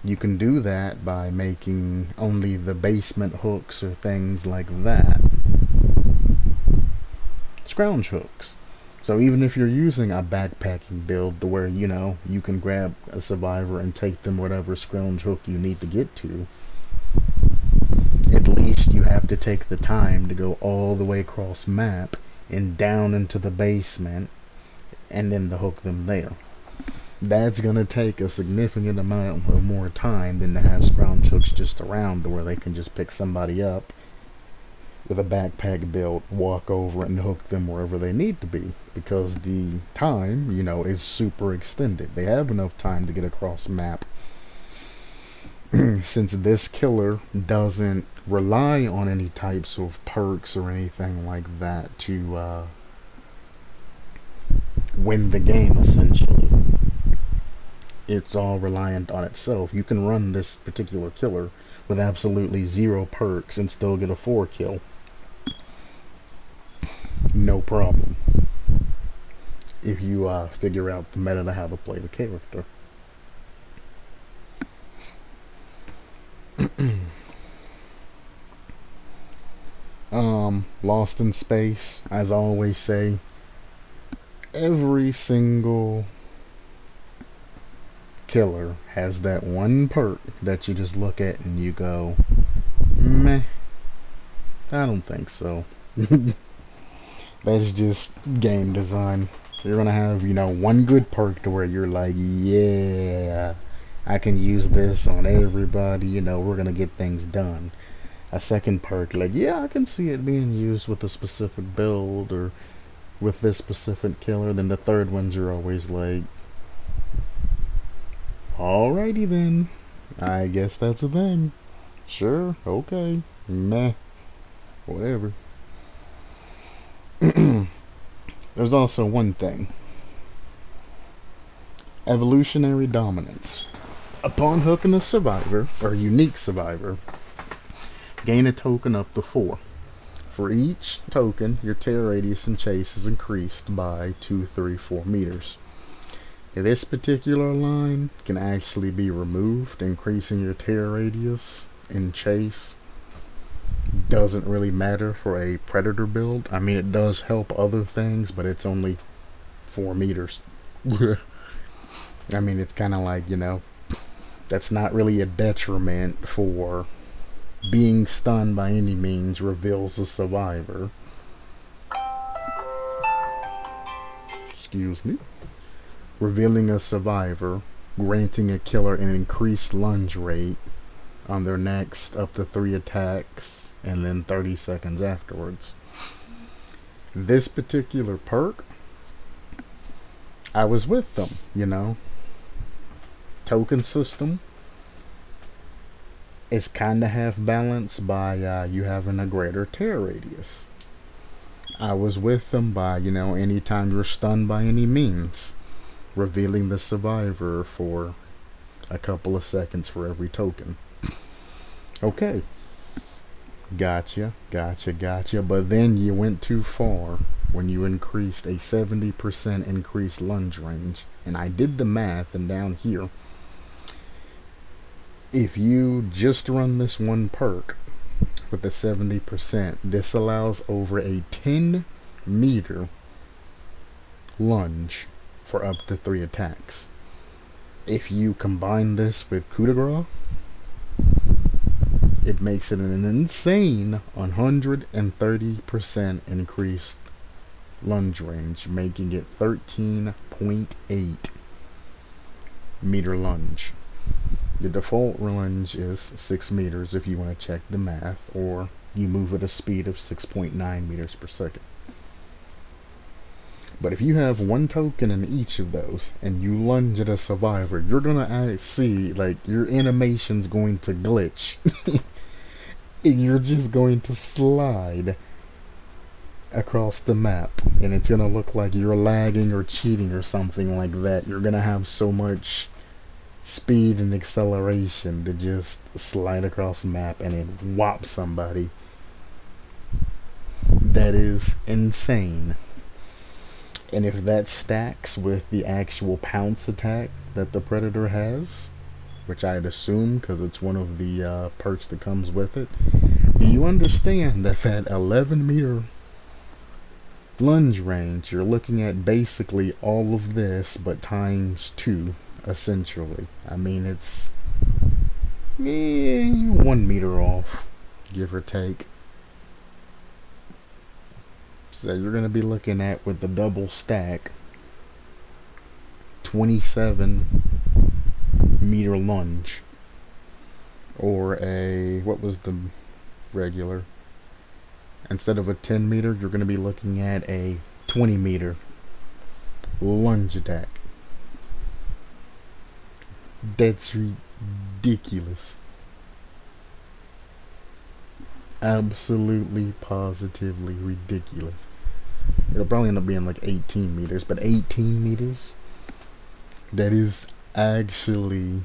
You can do that by making only the basement hooks or things like that scrounge hooks. So even if you're using a backpacking build to where, you know, you can grab a survivor and take them whatever scrounge hook you need to get to, at least you have to take the time to go all the way across map and down into the basement and then to hook them there. That's going to take a significant amount of more time than to have scrounge hooks just around to where they can just pick somebody up with a backpack build, walk over and hook them wherever they need to be, because the time, you know, is super extended. They have enough time to get across map. Since this killer doesn't rely on any types of perks or anything like that to win the game, essentially. It's all reliant on itself. You can run this particular killer with absolutely 0 perks and still get a 4 kill. No problem. If you figure out the meta to how to play the character. Lost in Space, as I always say, every single killer has that one perk that you just look at and you go, meh, I don't think so. That's just game design. You're gonna have, you know, one good perk to where you're like, yeah, I can use this on everybody, you know, we're gonna get things done. A second perk, like, yeah, I can see it being used with a specific build or with this specific killer. Then the third ones are always like, alrighty then, I guess that's a thing. Sure, okay, meh, whatever. There's also one thing. Evolutionary dominance. Upon hooking a survivor, or unique survivor, gain a token up to 4. For each token, your tear radius and chase is increased by 2, 3, 4 meters. This particular line can actually be removed, increasing your tear radius and chase. Doesn't really matter for a predator build. I mean, it does help other things, but it's only 4 meters. I mean, it's kind of like, you know, that's not really a detriment for being stunned by any means reveals the survivor. Excuse me. Revealing a survivor, granting a killer an increased lunge rate on their next up to 3 attacks, and then 30 seconds afterwards. This particular perk, I was with them, you know. Token system is kind of half balanced by you having a greater tear radius. I was with them by, you know, anytime you're stunned by any means, revealing the survivor for a couple of seconds for every token. Okay. Gotcha. But then you went too far when you increased a 70% increased lunge range. And I did the math, and down here, if you just run this one perk with the 70%, this allows over a 10 meter lunge for up to 3 attacks. If you combine this with coup de grace, it makes it an insane 130% increased lunge range, making it 13.8 meter lunge. The default lunge is 6 meters if you want to check the math, or you move at a speed of 6.9 meters per second. But if you have one token in each of those and you lunge at a survivor, you're gonna see, like, your animation's going to glitch. And you're just going to slide across the map, and it's gonna look like you're lagging or cheating or something like that. You're gonna have so much speed and acceleration to just slide across the map and it whops somebody. That is insane. And if that stacks with the actual pounce attack that the predator has, which I'd assume because it's one of the perks that comes with it, you understand that that 11 meter lunge range, you're looking at basically all of this but times 2, essentially. I mean, it's 1 meter off, give or take. So you're going to be looking at, with the double stack, 27 meter lunge, or a, what was the regular, instead of a 10 meter, you're going to be looking at a 20 meter lunge attack. That's ridiculous. Absolutely, positively ridiculous. It'll probably end up being like 18 meters, but 18 meters? That is actually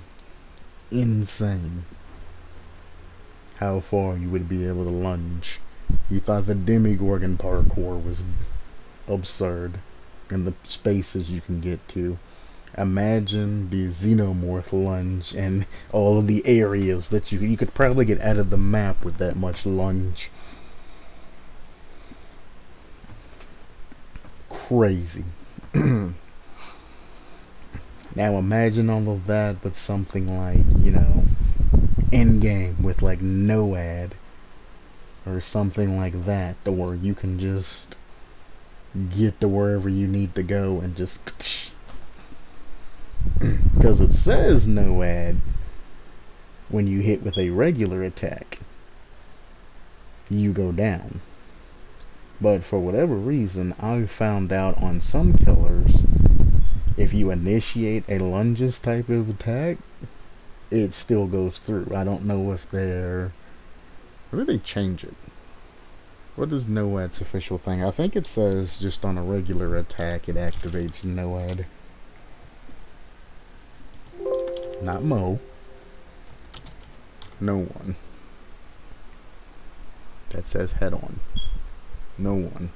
insane how far you would be able to lunge. You thought the Demogorgon parkour was absurd and the spaces you can get to. Imagine the Xenomorph lunge and all of the areas that you could probably get out of the map with that much lunge. Crazy. Now imagine all of that, but something like, you know, in-game with like no ad or something like that, where you can just get to wherever you need to go and just, because it says no ad when you hit with a regular attack, you go down. But for whatever reason, I've found out on some killers, if you initiate a lunges type of attack, it still goes through. I don't know if they're... Where did they change it? What is NOAD's official thing? I think it says just on a regular attack it activates NOAD. Not Mo. No one. That says head on. No one.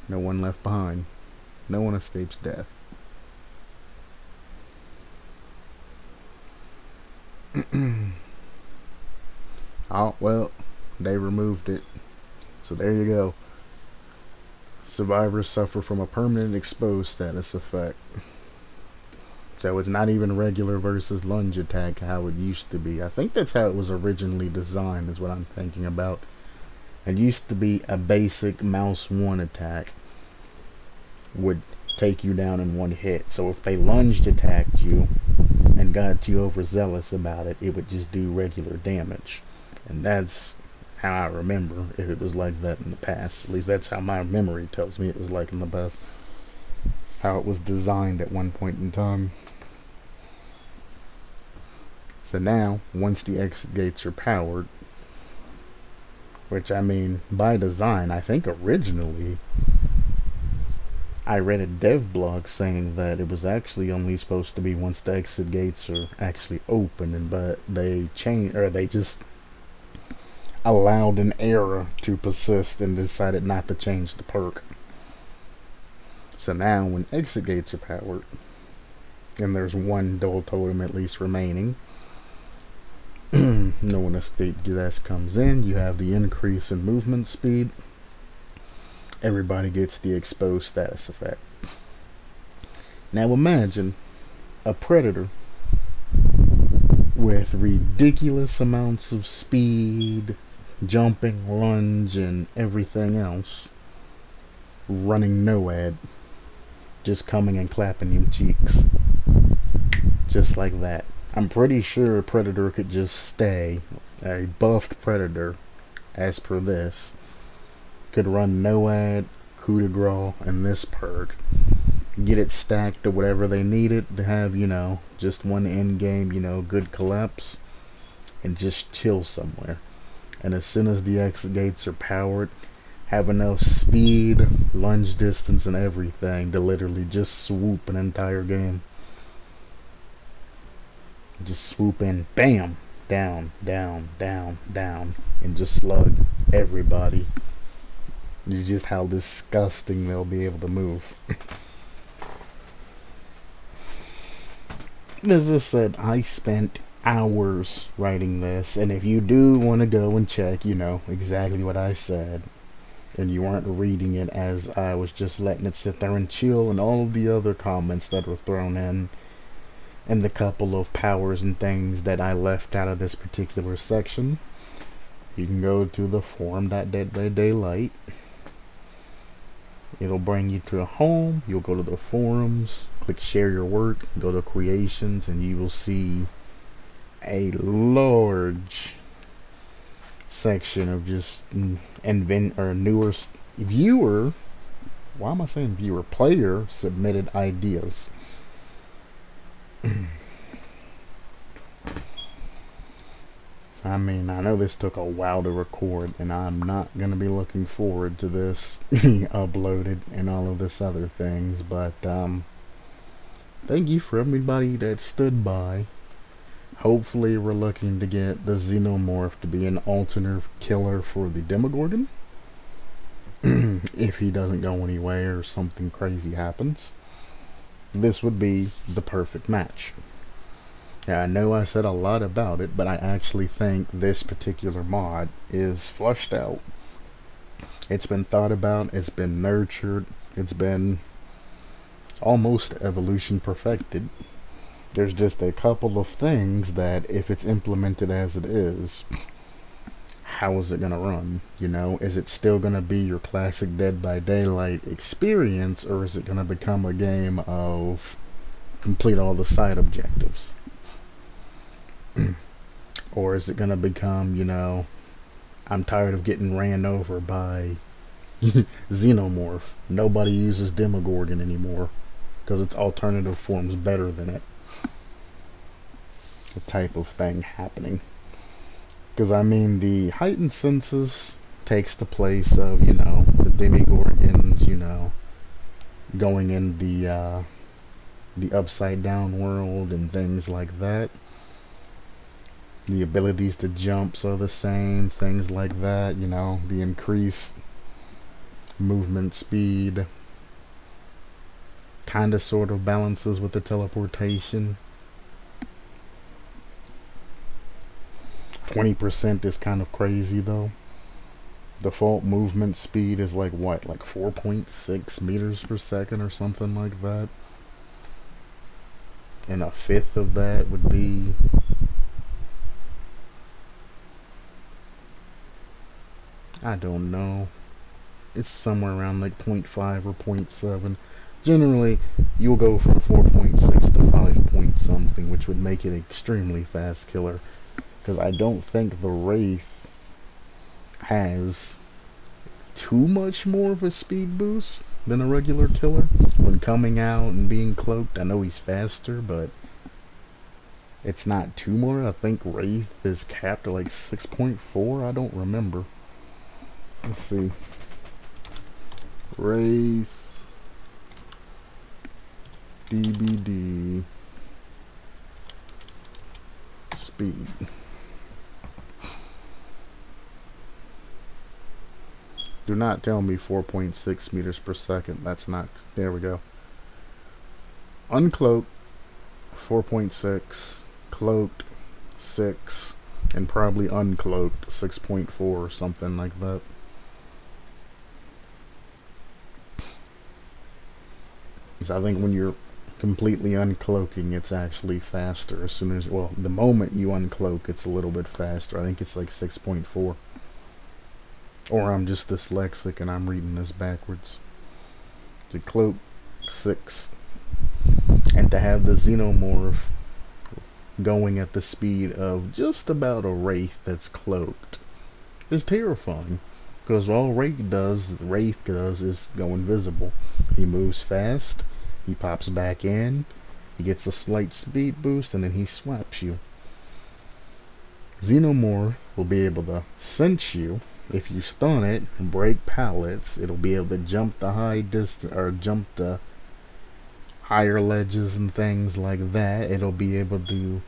No one left behind. No one escapes death. Oh, well, they removed it. So there you go. Survivors suffer from a permanent exposed status effect. So it's not even regular versus lunge attack how it used to be. I think that's how it was originally designed, is what I'm thinking about. It used to be a basic mouse 1 attack would take you down in one hit. So if they lunged attacked you and got too overzealous about it, it would just do regular damage. And that's how I remember if it was like that in the past. At least that's how my memory tells me it was like in the past. How it was designed at one point in time. So now, once the exit gates are powered, which I mean, by design, I think originally I read a dev blog saying that it was actually only supposed to be once the exit gates are actually open, and but they changed, or they just allowed an error to persist and decided not to change the perk. So now when exit gates are powered and there's one dual totem at least remaining, no one escape gas comes in, you have the increase in movement speed, everybody gets the exposed status effect. Now imagine a predator with ridiculous amounts of speed, jumping, lunge, and everything else, running NOAD, just coming and clapping your cheeks, just like that. I'm pretty sure a predator could just stay, a buffed predator, as per this, could run NOAD, coup de grace, and this perk, get it stacked to whatever they need it to have, you know, just one end game, you know, good collapse, and just chill somewhere. And as soon as the exit gates are powered, have enough speed, lunge distance, and everything to literally just swoop an entire game. Just swoop in, bam, down, down, down, down, and just slug everybody. You just how disgusting they'll be able to move. As I said, I spent hours writing this, and if you do want to go and check, you know, exactly what I said, and you aren't reading it as I was just letting it sit there and chill, and all of the other comments that were thrown in, and the couple of powers and things that I left out of this particular section, you can go to the forum.deadbydaylight. It'll bring you to a home. You'll go to the forums, click share your work, go to creations, and you will see a large section of just newer viewer, why am I saying viewer, player submitted ideas. I mean, I know this took a while to record, and I'm not gonna be looking forward to this being uploaded and all of this other things, but thank you for everybody that stood by. Hopefully we're looking to get the Xenomorph to be an alternate killer for the Demogorgon. If he doesn't go anywhere or something crazy happens, this would be the perfect match. Yeah, I know I said a lot about it, but I actually think this particular mod is flushed out. It's been thought about, it's been nurtured, it's been almost evolution perfected. There's just a couple of things that if it's implemented as it is, how is it going to run? You know, is it still going to be your classic Dead by Daylight experience, or is it going to become a game of complete all the side objectives? Or is it going to become, you know, I'm tired of getting ran over by Xenomorph. Nobody uses Demogorgon anymore because its alternative form's better than it. The type of thing happening. Because, I mean, the heightened senses takes the place of, you know, the Demogorgons, you know, going in the upside down world and things like that. The abilities to jumps are the same, things like that, you know, the increased movement speed kind of sort of balances with the teleportation. 20% is kind of crazy though. Default movement speed is like what, like 4.6 meters per second or something like that. And a fifth of that would be I don't know. It's somewhere around like 0.5 or 0.7. Generally, you'll go from 4.6 to 5 point something, which would make it an extremely fast killer. Because I don't think the Wraith has too much more of a speed boost than a regular killer. When coming out and being cloaked, I know he's faster, but it's not too more. I think Wraith is capped at like 6.4. I don't remember. Let's see. Wraith DBD speed. Do not tell me 4.6 meters per second. That's not. There we go. Uncloaked 4.6, cloaked 6, and probably uncloaked 6.4 or something like that. I think when you're completely uncloaking, it's actually faster. As soon as, well, the moment you uncloak, it's a little bit faster. I think it's like 6.4. Or I'm just dyslexic and I'm reading this backwards. To cloak 6. And to have the Xenomorph going at the speed of just about a Wraith that's cloaked is terrifying. Because all Wraith does is go invisible. He moves fast, he pops back in, he gets a slight speed boost, and then he swaps you. Xenomorph will be able to sense you. If you stun it and break pallets, it'll be able to jump the high distance, or jump the higher ledges and things like that. It'll be able to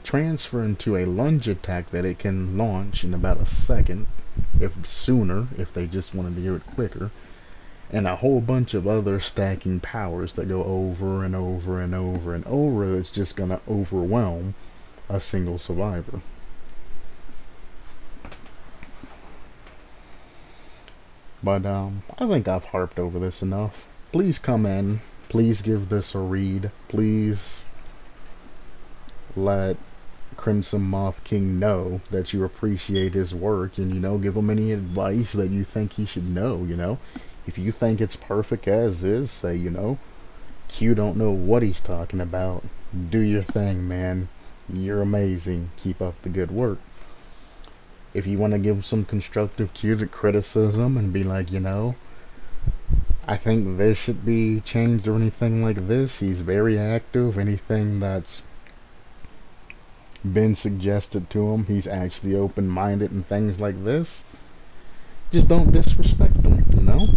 transfer into a lunge attack that it can launch in about a second, if sooner, if they just wanted to do it quicker, and a whole bunch of other stacking powers that go over and over and over and over. It's just gonna overwhelm a single survivor. But I think I've harped over this enough. Please come in, please give this a read, please let CrimsonMothKing know that you appreciate his work, and, you know, give him any advice that you think he should know. You know, if you think it's perfect as is, say, you know, Q don't know what he's talking about. Do your thing, man. You're amazing. Keep up the good work. If you want to give some constructive criticism and be like, you know, I think this should be changed or anything like this, he's very active. Anything that's been suggested to him, he's actually open-minded and things like this, just don't disrespect him, you know?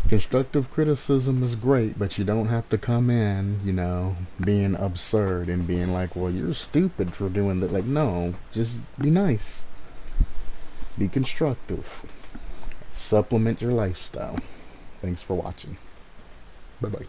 Constructive criticism is great, but you don't have to come in, you know, being absurd and being like, well, you're stupid for doing that. Like, no, just be nice. Be constructive. Supplement your lifestyle. Thanks for watching. Bye-bye.